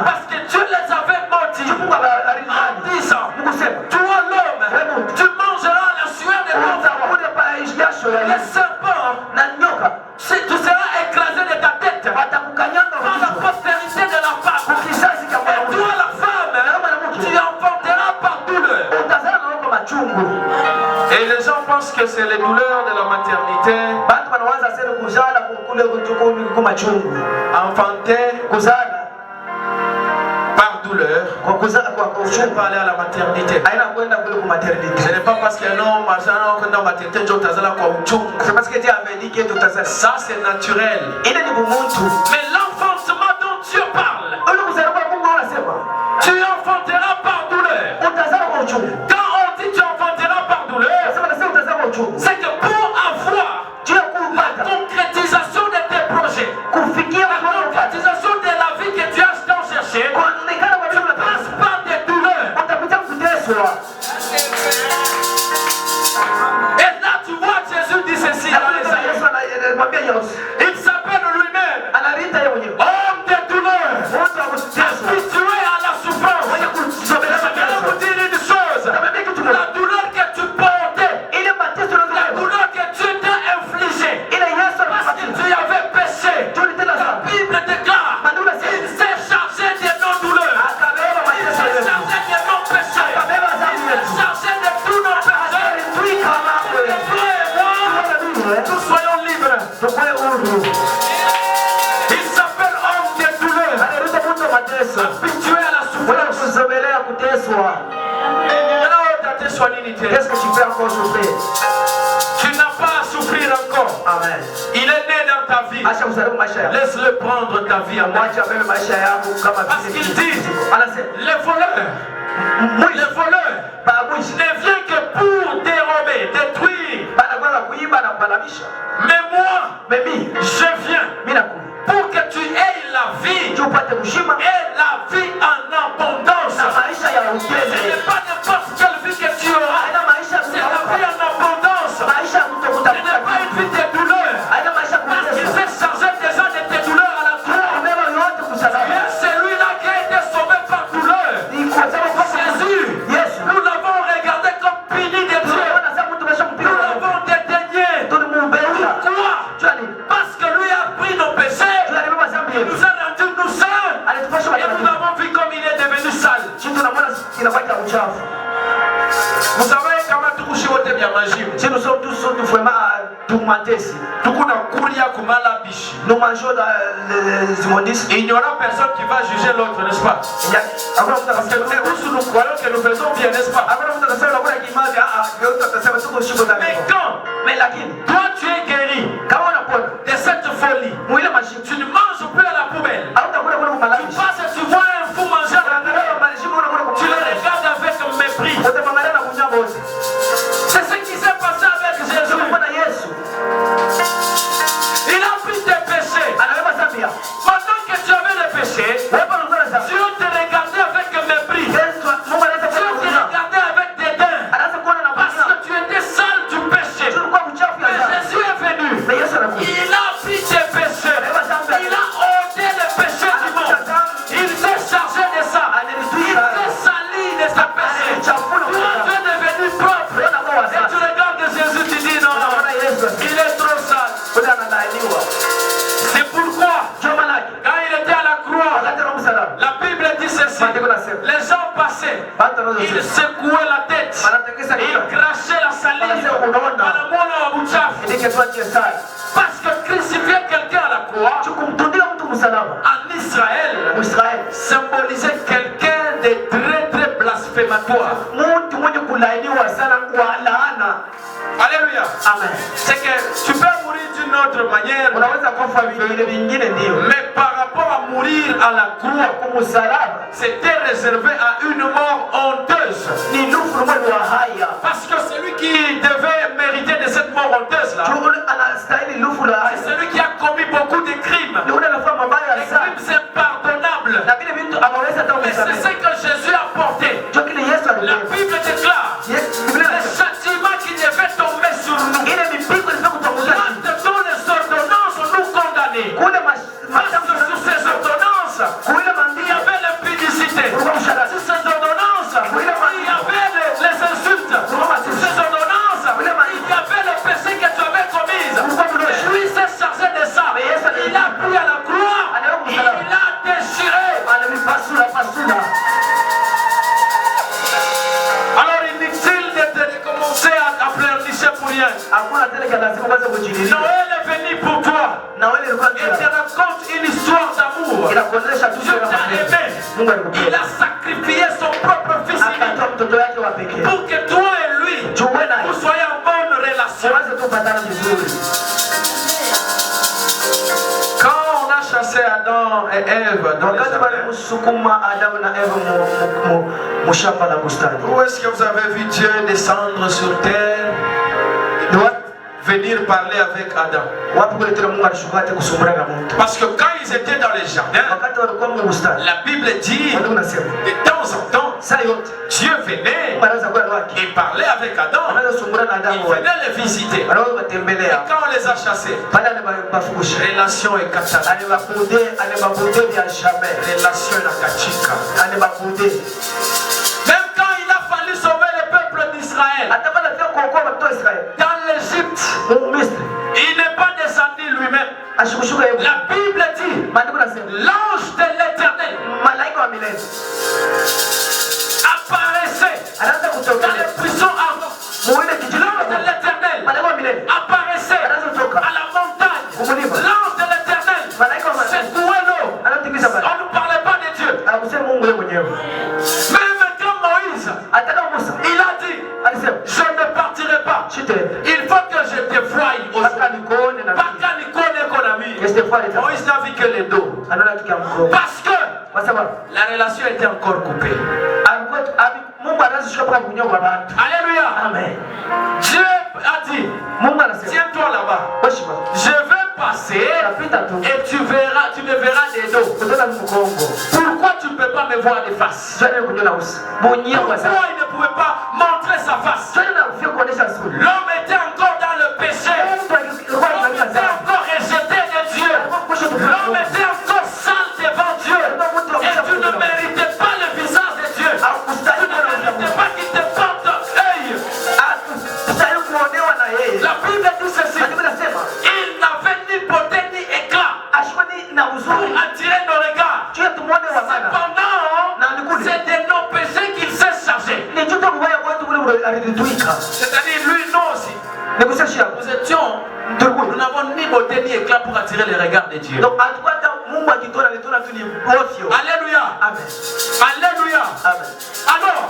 Parce que Dieu les avait maudits en disant, toi l'homme, tu mangeras la sueur de ton frère. Les serpents, tu seras écrasé de ta tête par la postérité de la femme. Et toi la femme, tu enfanteras par douleur. Et les gens pensent que c'est les douleurs de la maternité. Enfanter par douleur. Je vais pas aller à la maternité. Ce n'est pas parce qu'un homme a dans la maternité, c'est parce que Dieu avait dit que ça c'est naturel. Mais l'enfantement dont Dieu parle, tu enfanteras par douleur. Quand on dit tu enfanteras par douleur, c'est que pour avoir la concrétisation de tes projets, la concrétisation de la vie que tu as tant cherché, tu passes par des douleurs. Et là tu vois Jésus dit ceci dans les Isaïe. Il s'appelle lui-même homme de douleur, habitué à la souffrance. Je vais vous dire une chose, la douleur que tu portais, la douleur que tu t'es infligée, parce que tu avais péché, la Bible déclare, il s'est chargé de nos douleurs, il s'est chargé de nos péchés, il s'est chargé de tous nos péchés. Toi et moi, nous soyons libres. Il s'appelle homme de douleur, habitué à la souffrance. Qu'est-ce que tu fais encore souffrir? Tu n'as pas à souffrir encore. Amen. Il est né dans ta vie. Laisse-le prendre ta vie en moi. Parce qu'il dit, les voleurs ne viennent que pour dérober, détruire. Mais moi, je viens pour que tu aies la vie et la vie en abondance. Ce n'est pas n'importe quelle vie que tu auras, c'est la vie en abondance. Ce n'est pas une vie de douleur, parce qu'il s'est chargé déjà de tes douleurs à la croix. Mais celui-là qui a été sauvé par douleur, Jésus, nous l'avons regardé comme puni de Dieu, nous l'avons dédaigné. Pourquoi? Parce que lui a pris nos péchés, il nous a rendu nous saints, et nous avons vu comme il est devenu sale. Vous savez comment tout couche au bien manger. Si nous sommes tous vraiment tourmentés ici. Nous mangeons dans les immondices. Il n'y aura personne qui va juger l'autre, n'est-ce pas? Parce que nous croyons que nous faisons bien, n'est-ce pas? Mais toi tu es guéri de cette folie. Tu ne manges plus à la poubelle. Tu passes et tu vois un fou manger à la poubelle. Tu le regardes avec mépris. C'est ce qui s'est passé avec Jésus. Il a pris tes péchés. Pendant que tu avais des péchés, Dieu te regardait avec mépris. Dieu te regardait avec dédain. Parce que tu étais sale du péché. Mais Jésus est venu. Les gens passaient, ils secouaient la tête, ils crachaient la salive. Parce que crucifier quelqu'un à la croix en Israël symbolisait quelqu'un de très très blasphématoire. Alléluia. Amen. C'est que tu peux mourir d'une autre manière, mais par rapport à mourir à la croix, c'était réservé à une mort honteuse. Parce que celui qui devait mériter de cette mort honteuse là, c'est celui qui a commis beaucoup de crimes. Les crimes impardonnables. Mais c'est ce que Jésus a porté. La Bible déclare le châtiment qui devait tomber sur nous. L'acte dont les ordonnances nous condamnaient. Parce que sous ces ordonnances, il y avait l'impudicité. Sous ces ordonnances, il y avait les insultes. Sous ces ordonnances, il y avait le péché que tu avais commis. Lui s'est chargé de ça. Il a pris à la croix. Il a déchiré. Alors inutile de commencer à pleurnicher pour rien. Noël est venu pour toi. Il te raconte une histoire d'amour. Dieu t'a aimé. Il a sacrifié son propre fils unique pour que toi et lui vous soyez en bonne relation. Quand on a chassé Adam et Ève dans le jardin, où est-ce que vous avez vu Dieu descendre sur terre, venir parler avec Adam? Parce que quand ils étaient dans les jardins, la Bible dit de temps en temps, Dieu venait et parlait avec Adam. Il venait les visiter. Et quand on les a chassés, relation est catastrophique. Relation est nakachika. Même quand il a fallu sauver le peuple d'Israël, dans l'Égypte, il n'est pas descendu lui-même. La Bible dit l'ange de l'Éternel apparaissait dans les prisons ardentes. L'ange de l'Éternel apparaissait à la montagne. L'ange de l'Éternel secouait l'eau. On ne parlait pas de Dieu. Même quand Moïse, il a dit, je ne partirai pas. Il faut que je te voie aujourd'hui. Moïse n'a vu que les dos. Parce que la relation était encore coupée. Alléluia. Amen. Dieu a dit, tiens-toi là-bas. Je vais passer et tu me verras des dos. Pourquoi tu ne peux pas me voir de face? Pourquoi il ne pouvait pas montrer sa face? L'homme était encore dans le péché. L'homme était encore rejeté de Dieu. L'homme était encore sale devant Dieu. Et tu ne méritais pas le visage de Dieu. Tu ne méritais pas qu'il te porte œil. La Bible dit ceci. Il n'avait ni beauté ni éclat pour attirer nos regards. Cependant, c'est de nos péchés qu'il s'est chargé. C'est-à-dire lui, nous aussi. Nous étions, nous n'avons ni beauté ni éclat pour attirer les regards de Dieu. Alléluia. Amen. Alléluia. Amen. Alors,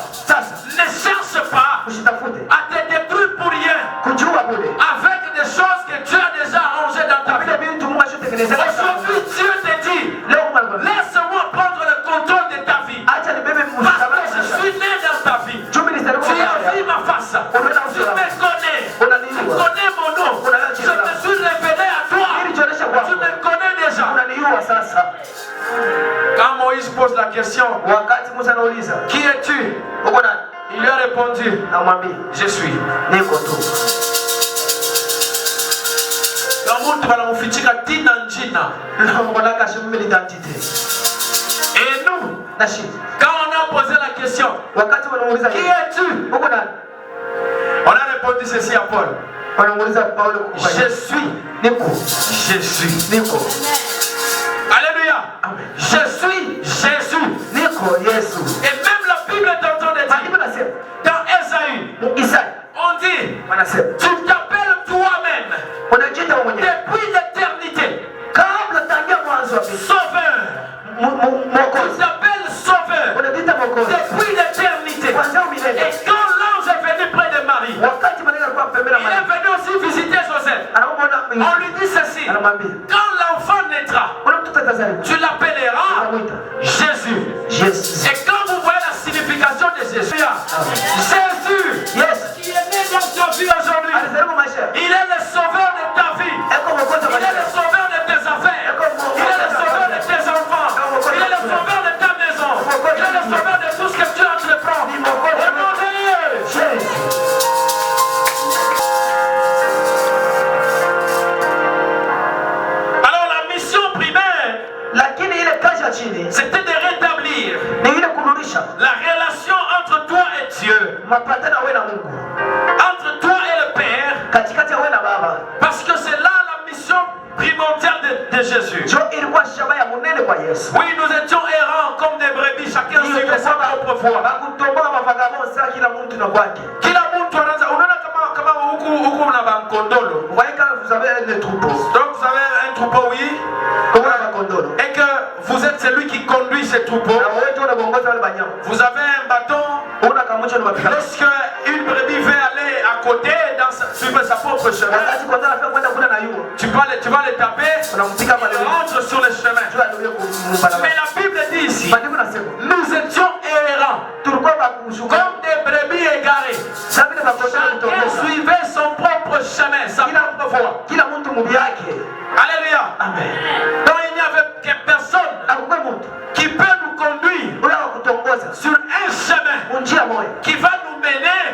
ne cherche pas à te détruire pour rien avec des choses que Dieu a déjà arrangées dans ta vie. Aujourd'hui, Dieu te dit, laisse-moi prendre le contrôle de ta vie. Parce que je suis né dans ta vie. Tu as vu ma face. Tu me connais. Tu connais mon nom. Je me suis révélé à toi. Tu me connais déjà. Quand Moïse pose la question, qui es-tu? Il lui a répondu, je suis. Et nous, quand on a posé la question, qui es-tu? On a répondu ceci à Paul. Je suis. Je suis. Alléluia. Je suis Jésus. Et depuis l'éternité. Et quand l'ange est venu près de Marie, il est venu aussi visiter Joseph. On lui dit ceci: quand l'enfant naîtra, tu l'appelleras Jésus. Et quand vous voyez la signification de Jésus, Jésus, qui est né dans ta vie aujourd'hui, il est le sauveur de ta vie, il est le sauveur de tes affaires, il est le sauveur de tes enfants, il est le sauveur de ta maison, il est le sauveur de tout ce que tu entreprends. Au nom de Jésus. Alors la mission primaire, c'était de rétablir la relation entre toi et Dieu, entre toi et le Père, parce que c'est là la mission primordiale de Jésus. Oui, nous étions errants comme des brebis, chacun suivait sa propre voie. Vous avez un troupeau. Donc vous avez un troupeau, oui, et que vous êtes celui qui conduit ce troupeau. Vous avez un bâton. Lorsque une brebis veut aller à côté, suivre sa propre chemin, tu vas le taper, il rentre sur le chemin. Mais la Bible dit ici, nous étions errants, comme des brebis égarées. Chacun suivait son propre chemin, sa propre voie. Alléluia. Amen. Donc il n'y avait personne qui peut nous conduire sur un chemin qui va nous mener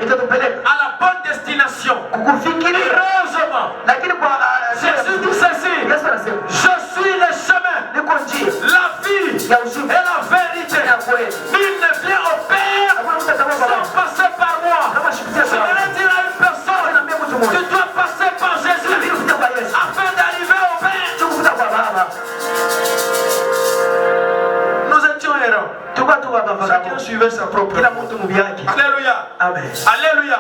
à la bonne destination. Heureusement, Jésus dit ceci: je suis le chemin, la vie et la vérité. Nul ne vient au Père sans passer par moi. Je voudrais dire à une personne: tu dois passer par Jésus afin d'arriver au Père. Nous étions errants. Chacun suivait sa propre. Alléluia. Amen. Alléluia.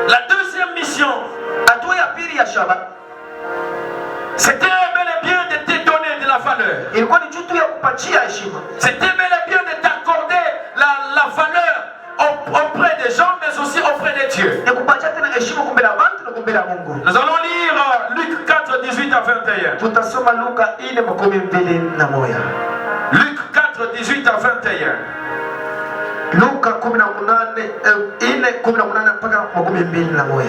La deuxième mission, c'était bel et bien de te donner de la valeur. C'était bel et bien de t'accorder la valeur auprès des gens, mais aussi auprès de Dieu. Nous allons lire Luc 4, 18 à 21. Luc 4, 18 à 21.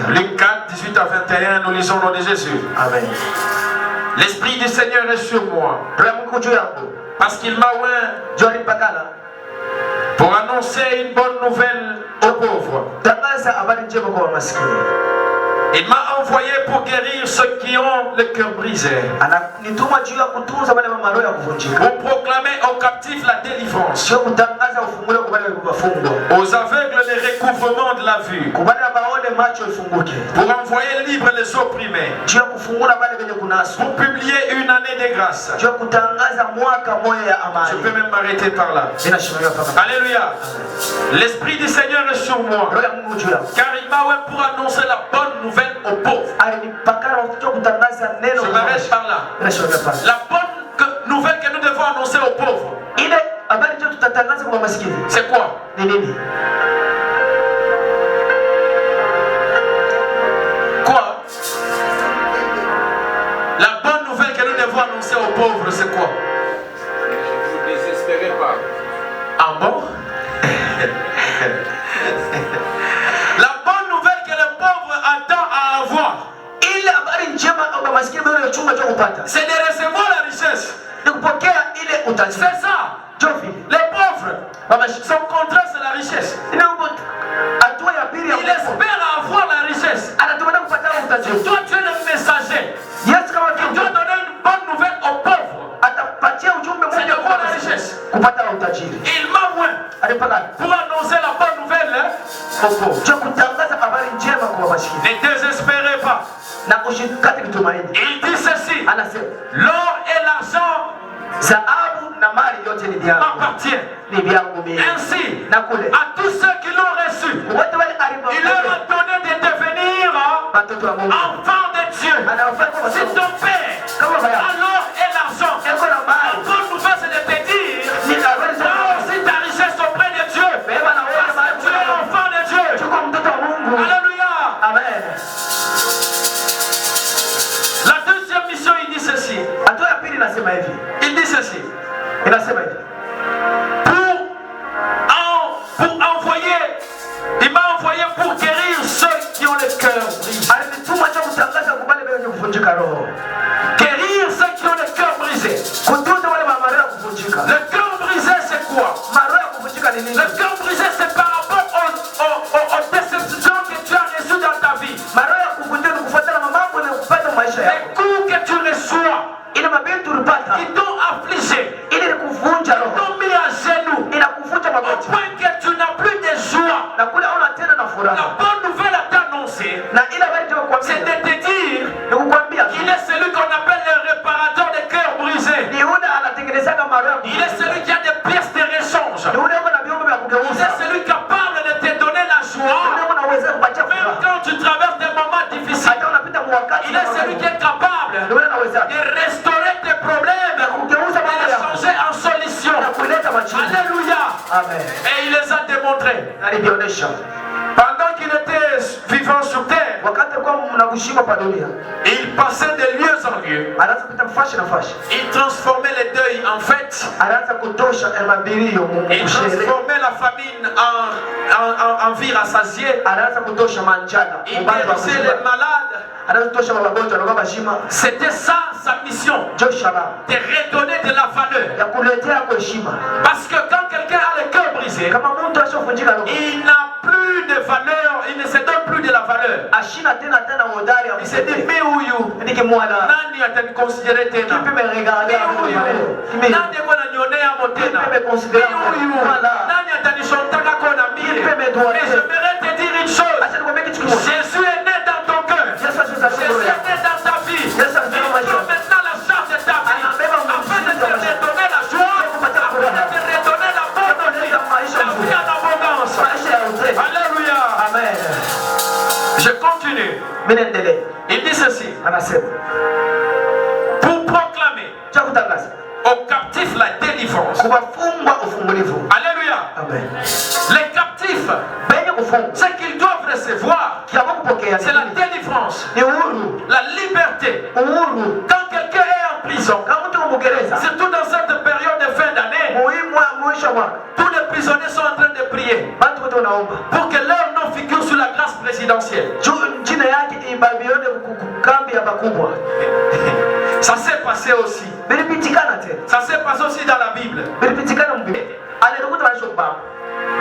Luc 4, 18 à 21, nous lisons le nom de Jésus. Amen. L'Esprit du Seigneur est sur moi, parce qu'il m'a oint pour annoncer une bonne nouvelle aux pauvres. Il m'a envoyé pour guérir ceux qui ont le cœur brisé, pour proclamer aux captifs la délivrance, aux aveugles le recouvrement de la vue, pour envoyer libres les opprimés, pour publier une année de grâce. Je peux même m'arrêter par là. Alléluia. L'Esprit du Seigneur est sur moi, car il m'a oint pour annoncer la bonne nouvelle aux pauvres. Je m'arrête par là. La bonne nouvelle que nous devons annoncer aux pauvres, c'est quoi? Quoi? La bonne nouvelle que nous devons annoncer aux pauvres, c'est quoi? Ne vous désespérez pas. Ah bon? La bonne nouvelle que le pauvre attend à avoir, c'est de recevoir la richesse. C'est ça. Les pauvres, son contrat c'est la richesse. Il espère avoir la richesse. Toi tu es le messager. Tu dois donner une bonne nouvelle aux pauvres. C'est de quoi la richesse? Il m'a oint pour annoncer la bonne nouvelle aux pauvres. Ne désespérez pas. Il dit ceci: l'or et l'argent m'appartiennent. Ainsi, à tous ceux qui l'ont reçu, il leur a donné de devenir enfants de Dieu. C'est ton Père. Alors et l'argent. La bonne nouvelle, c'est de te dire Inasema hivi. Pour envoyer, il m'a envoyé pour guérir ceux qui ont le cœur brisé. Alituma cha kutangaza kubali wenye kuvunjika roho. Guérir ceux qui ont le cœur brisé. Kutunza wale wa roho kuvunjika. Le cœur brisé c'est quoi? Roho kuvunjika ni nini? Le cœur brisé c'est par rapport aux déceptions que tu as reçues dans ta vie. Roho kuvunjika ni kufuatana na mambo unayopata maisha yako. Les coups que tu reçois, Ile mabintu ulipata. qui t'ont affligé, Ile ni kuvunja qui roho. t'ont mis à genoux, Inakuvunja au magoti. point que tu n'as plus de joie. Na kule hauna tena na La furaha. bonne nouvelle à t'annoncer, Na ile habari c'est tunakuambia. de te dire Ni kukwambia. qu'il est celui qu'on appelle le réparateur des cœurs brisés. Ni yule anatengenezaga roho. Il est celui qui a des pièces de rechange. Ni yule uko na vyombo vya kugeuza. C'est celui capable de te donner la Ni joie. yule unaweza kupatia Même furaha. quand tu traverses des moments difficiles, Hata unapita mwakati. il est celui qui est capable Ni yule anaweza. de restaurer tes problèmes Kugeuza et mambo les yako. changer en solution. Na kuleta majibu. Alléluia. Amen. Et il les a démontrés. Alivionyesha. Pendant qu'il était vivant sur terre, Wakati alikuwa mnakushika pa dunia. il passait de lieu en lieu. Anaanza kupita fashi na fashi. Il transformait les deuils en fête. Anaanza kutosha mabirio Il mshere. transformait la famine en vie rassasiée. Anaanza kutosha manjala. Il guérissait les malades. Anaanza kutosha wagonjwa na mashima. C'était ça sa mission. Joshua De redonner de la valeur. ya kuletea heshima. Parce que quand quelqu'un a le cœur brisé, Kama mtu ashovunjika roho, il n'a plus de valeur, il ne se donne plus de la valeur. ashina tena hodari ya Il se dit, mais huyu, nikimwona nani ataniconsidere tena? kipi meregalia Huyu, kimi nani ananionea tena? Huyu, nani atanishotaka kona mie? Mais j'aimerais te dire une chose. acha nikwambie kitu kimoja. Jésus est né dans ton cœur. Yesu alizaliwa Jésus roho est yako. né dans ta vie. Il Yesu alizaliwa maisha prend yako. maintenant la charge de ta vie. Afin de te redonner la joie. Afin de te redonner la bonne vie. La vie en abondance. Maisha ya uzee. Alléluia. Amen. Je continue. Mimi naendelea. Il dit ceci. Anasema Pour proclamer cha kutangaza aux captifs la délivrance. kuwafungwa ufungulivu. Alléluia. Amen. Les captifs, Benye kufungwa ce qu'ils doivent recevoir, kiama kupokea c'est la délivrance, ni uhuru. la liberté. Uhuru. Quand quelqu'un est en prison, Kama mtu mgereza surtout dans cette période de fin d'année, muhimu wa mwisho mwaka tous les prisonniers sont en train de prier watu wote wanaomba pour que leur nom figure sur la grâce présidentielle. jina yake ibabione kukambi ya bakubwa. Ça s'est passé aussi. Bilipitikana tena. Ça s'est passé aussi dans la Bible. Bilipitikana mbi. Alikuta wanashobba.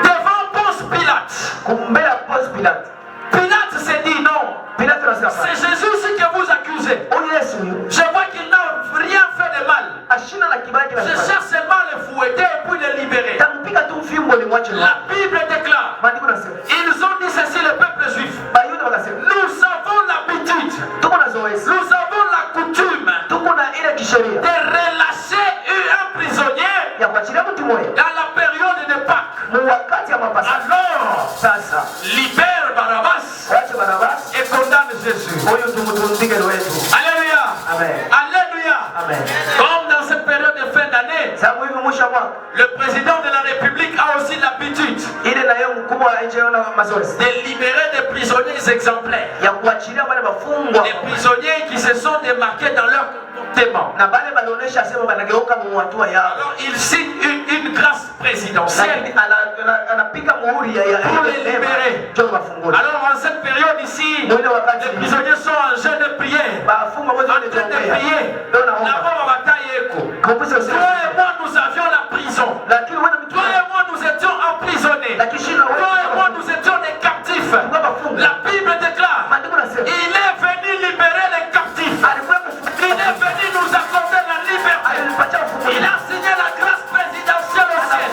Devant Ponce Pilate, Kumbela Ponce Pilate. Pilate s'est dit non. Pilate anasema C'est Jésus aussi que vous accusez. huyu Yesu Je vois qu'il n'a rien fait de mal. ashina na kibali kila Je kitu. cherche seulement le fouetter et puis le libérer. Tampika tu fimbo ni mwache. La Bible déclare, Maandiko nasema ils ont dit ceci, le peuple juif. Bayuda wakasema Nous avons l'habitude, tuko na zoezi. nous avons la coutume Tuko na ile kisheria de relâcher un prisonnier ya kuachilia mtu mmoja dans la période de Pâques. mu wakati ya mapasa. Alors, Sasa libère Barabbas wache Barabas et condamne Jésus. huyu tumtunzike wetu. Alléluia. Amen. Alléluia. Amen. Comme dans cette période de fin d'année, Sababu hivi mwisho wa mwaka le président de la République a aussi l'habitude ile na yeye mkubwa wa nchi yana mazoezi de libérer des prisonniers exemplaires. ya kuachilia wale wafungwa Des prisonniers qui se sont démarqués dans leur comportement. na wale walionyesha sema wanageuka mu hatua yao. Alors il signe une grâce présidentielle. Lakini anapiga muhuri ya Pour les libérer. Ndio wafungwa. Alors en cette période ici, Mwile wakati les prisonniers sont en jeûne de prière. wafungwa wote En train de wanatembea. prier. Ndio naomba. Là-bas, bataille écho. Kumpisa Toi usema. et moi, nous avions la prison. Lakini wewe mtu Toi et moi, nous étions emprisonnés. lakini shina Toi wewe. et moi, nous étions des captifs. Tulikuwa wafungwa. La Bible déclare, Maandiko nasema il est venu libérer les captifs. alikuwa Il est venu nous accorder la liberté. alipatia Il ufungulivu. a signé la grâce présidentielle au ciel.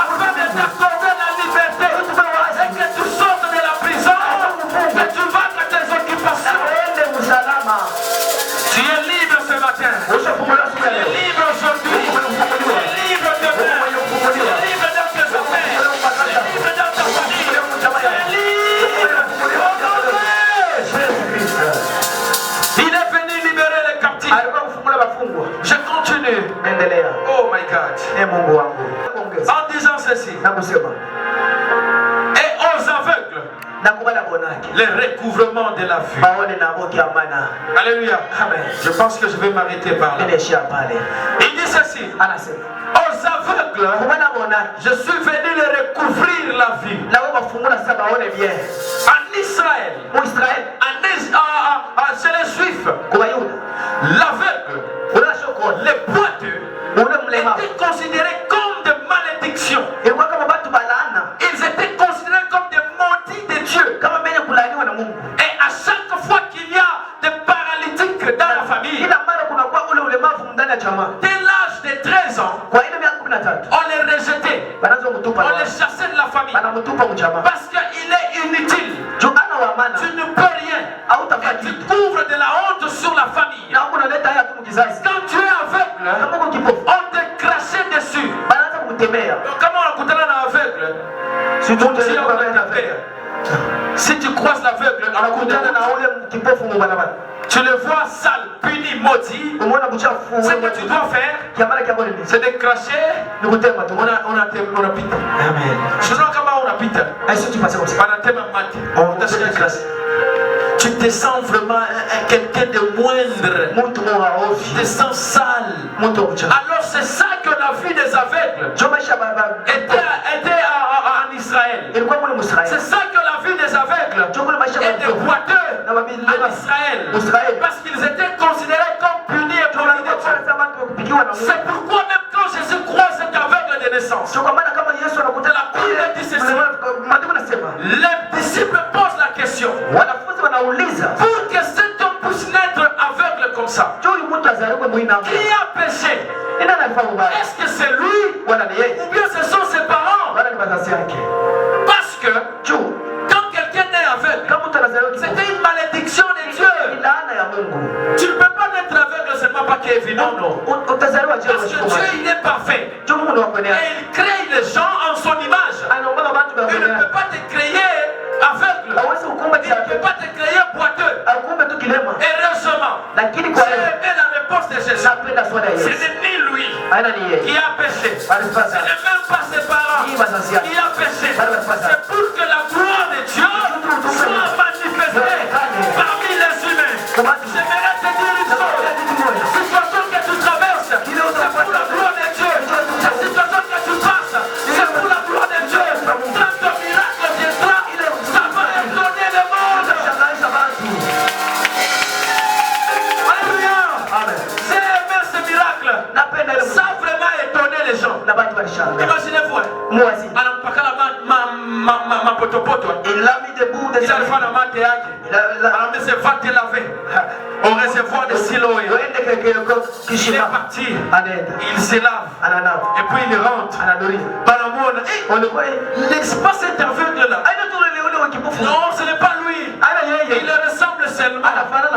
Afin de t'accorder la liberté. Et que tu sortes de la prison. Que tu vas à tes occupations. Aende usalama. Tu es libre ce matin. Ushafunguliwa siku Tu ya es leo. libre aujourd'hui. Tu es libre demain. Tu es libre dans tes affaires. Tu es libre dans ta famille. Tu es libre. Il est venu libérer les captifs. Alikuwa kufungula wafungwa. Je continue. Endelea. Oh my God. Mungu wangu. Kuongeza. En disant ceci. Na kusema Et aux aveugles, le recouvrement de la vue. Alléluia. Amen. Je pense que je vais m'arrêter par là. Il dit ceci. Aux aveugles, je suis venu les recouvrir la vue. En Israël, chez les Juifs, l'aveugle, les boiteux, étaient considérés comme des malédictions. Ils étaient considérés comme des maudits de Dieu. Et à chaque fois qu'il y a des paralytiques dans la famille, dès l'âge de 13 ans, on les rejetait, on les chassait de la famille parce qu'il est inutile. Tu ne peux rien. Et tu couvres de la honte sur la famille. Quand tu es aveugle, on te crachait dessus. Donc, comment on a un aveugle? Si tu croises l'aveugle, tu le vois sale, puni, maudit. Ce que tu dois faire, c'est de cracher. On a pita. Je sais comment on a pita. Tu te sens vraiment quelqu'un de moindre. Tu te sens sale. Alors c'est ça que la vie des aveugles était en Israël. C'est ça que la vie des aveugles était boiteux en Israël. Parce qu'ils étaient considérés comme punis et maudits de Dieu. C'est pourquoi même quand Jésus croit cet aveugle de naissance, la Bible dit ceci. Les disciples posent la question. Pour que cet homme puisse naître aveugle comme ça, qui a péché? Est-ce que c'est lui ou bien ce sont ses parents? Parce que quand quelqu'un est aveugle, c'était une malédiction de Dieu. Tu ne peux pas naître aveugle seulement parce qu'il est évident, non. Parce que Dieu, il est parfait. Et il crée les gens en son image. Il ne peut pas te créer aveugle. Il ne peut pas te créer boiteux. Heureusement, c'est la réponse de Jésus. Ce n'est ni lui qui a péché. Ce n'est même pas ses parents qui a péché. C'est pour que la gloire de Dieu soit manifestée parmi les humains. J'aimerais te dire une chose. La situation que tu traverses, c'est pour la gloire de Dieu. La situation que tu passes, c'est pour la gloire de Dieu. Quand ton miracle viendra, ça va étonner le monde. Alléluia. J'ai aimé ce miracle. Ça a vraiment étonné les gens. Imaginez-vous. Ma potopoto. Il a mis debout de sa femme à ma théâtre. Il s'est fait laver au réservoir de Siloé. Il est parti. Il se lave. Et puis il rentre. N'est-ce pas cet aveugle-là? Non, ce n'est pas lui. Il ressemble seulement.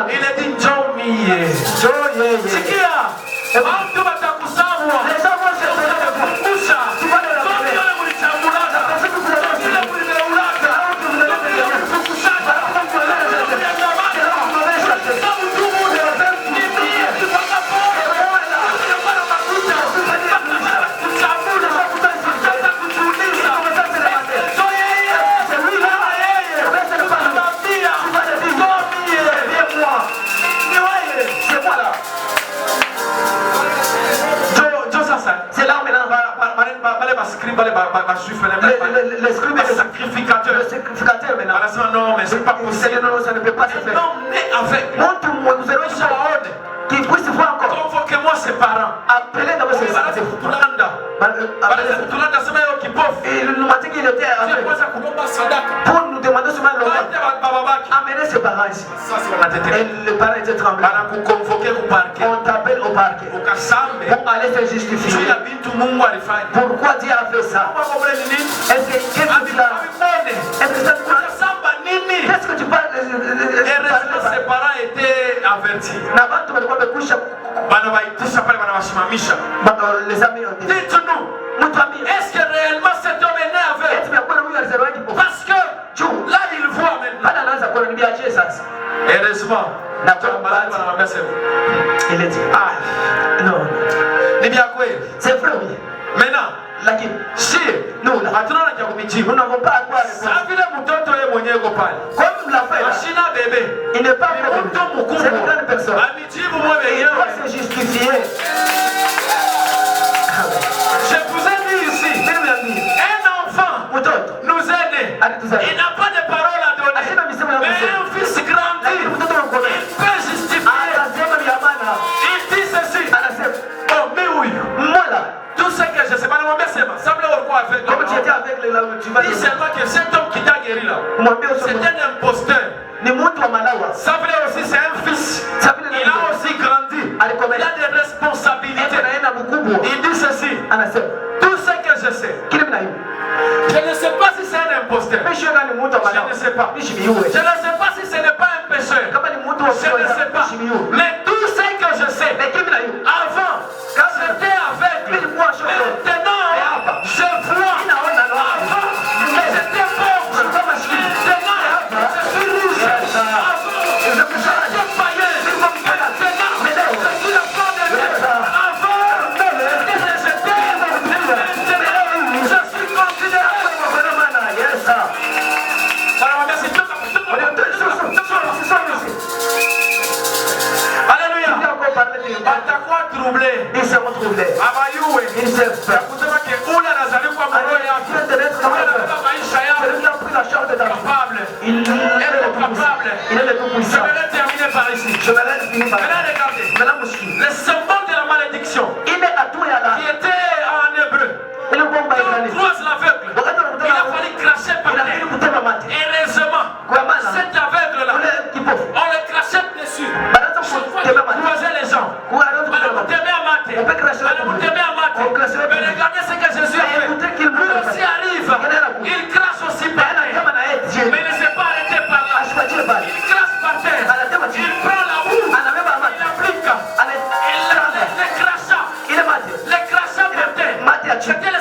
Il a dit Jomi. C'est qui a? Les gens vont se les sacrificateurs. Le sacrificateur maintenant. Non, mais c'est pas possible. Non, ça ne peut pas se faire. Non, mais avec. Montre-moi, qui puisse voir encore. Convoquez-moi ses parents. Appelez d'abord ses parents. Il nous m'a dit qu'il était avec. Pour nous demander seulement l'honneur. Amenez ses parents ici. Et les parents étaient tremblants. On t'appelle au parquet. Pour aller se justifier. Pourquoi Dieu a fait ça? Qu'est-ce que tu parles? Ses parents étaient avertis. Les amis ont dit. Dites-nous, est-ce que réellement cet homme est né aveugle? Parce que là il voit maintenant. Heureusement, il est dit. Ah, non. C'est vrai, oui. Maintenant, Lakini si nous hatuna na cha kumijibu. nous n'avons pas à quoi Sasa répondre. vile mtoto yeye mwenyewe yuko pale. Comme l'enfant est là, Ashina bebe. il n'est pas Ni fait mtu mkubwa. c'est une grande personne. Amijibu mwe Et il doit wenyewe. se justifier. Je vous ai dit ici, un enfant Mtoto nous aide. alituzaa. Il n'a pas de parole à donner. Asema misemo ya Mais kusema. un fils grandit. Lakini mtoto wa mkono Il peut justifier. anasema vya maana. Il dit ceci. Anasema Oh, mais oui. mola Tout ce que je sais, pas namwambia sema. Semble au avec comme tu étais avec les là tu vas dis seulement que cet homme qui t'a guéri là, mwambie c'est usome. un imposteur. Ni mtu wa Malawa. Ça veut dire aussi c'est un fils. Ça veut dire Il a aussi grandi. Il a des responsabilités. anaenda mkubwa. Il dit ceci. Anasema Tout ce que je sais. kile mimi naimba. Je ne sais pas si c'est un imposteur. Mimi sio nani mtu wa Je Malawa. ne sais pas. Mimi shimiwe. Je ne sais pas si ce n'est pas un pécheur. Kama ni mtu wa Je ne sais pas. shimiwe. Mais tout ce que je sais, Mais kile mimi naimba. avant, quand j'étais aveugle, Nilikuwa shoko. maintenant, je vois. Ninaona na Avant, j'étais pauvre. Maintenant, je suis riche. Avant, j'étais païen. Maintenant, je suis enfant de Dieu. Avant, j'étais rejeté. Maintenant, je suis considéré. Alléluia. Atakuwa troublé. Ils seront troublés. Abayuwe. Ils savent. Ya kusema ke ule anazaliwa kwa roho yake. Ule anabeba maisha yako. Il a pris la charge de ta vie. Capable. Il est le tout puissant. Il est le tout puissant. J'aimerais terminer par ici. Je vais laisser finir par là. Maintenant, regardez. Maintenant, Mouski. Le symbole de la malédiction Il est à tout et à la. qui était en hébreu. Il est bon, Quand on Baïkrani. croise l'aveugle, il a fallu cracher par Il a fait terre. le bouton de mate. Heureusement, cet aveugle-là, Il est qui pauvre. on le crachait dessus. Banaanza Chaque fois kutema qu'il mate. croisait les gens, Kuanza on kutema le mate. à mater. On peut cracher la On poubelle. le à mater. On crache la Mais poubelle. regardez ce que Jésus a fait. Écoutez qu'il Lui meurt. aussi arrive. Il crache aussi par Ana terre. kama na yeye Dieu. Mais il ne s'est pas arrêté par là. Ashwaje bali. Il crache par terre. Anatema Il chini. prend la boue. Anabeba Il mate. applique. Ana Les crachats. ile mate. Les crachats par terre. Mate ya chini. C'était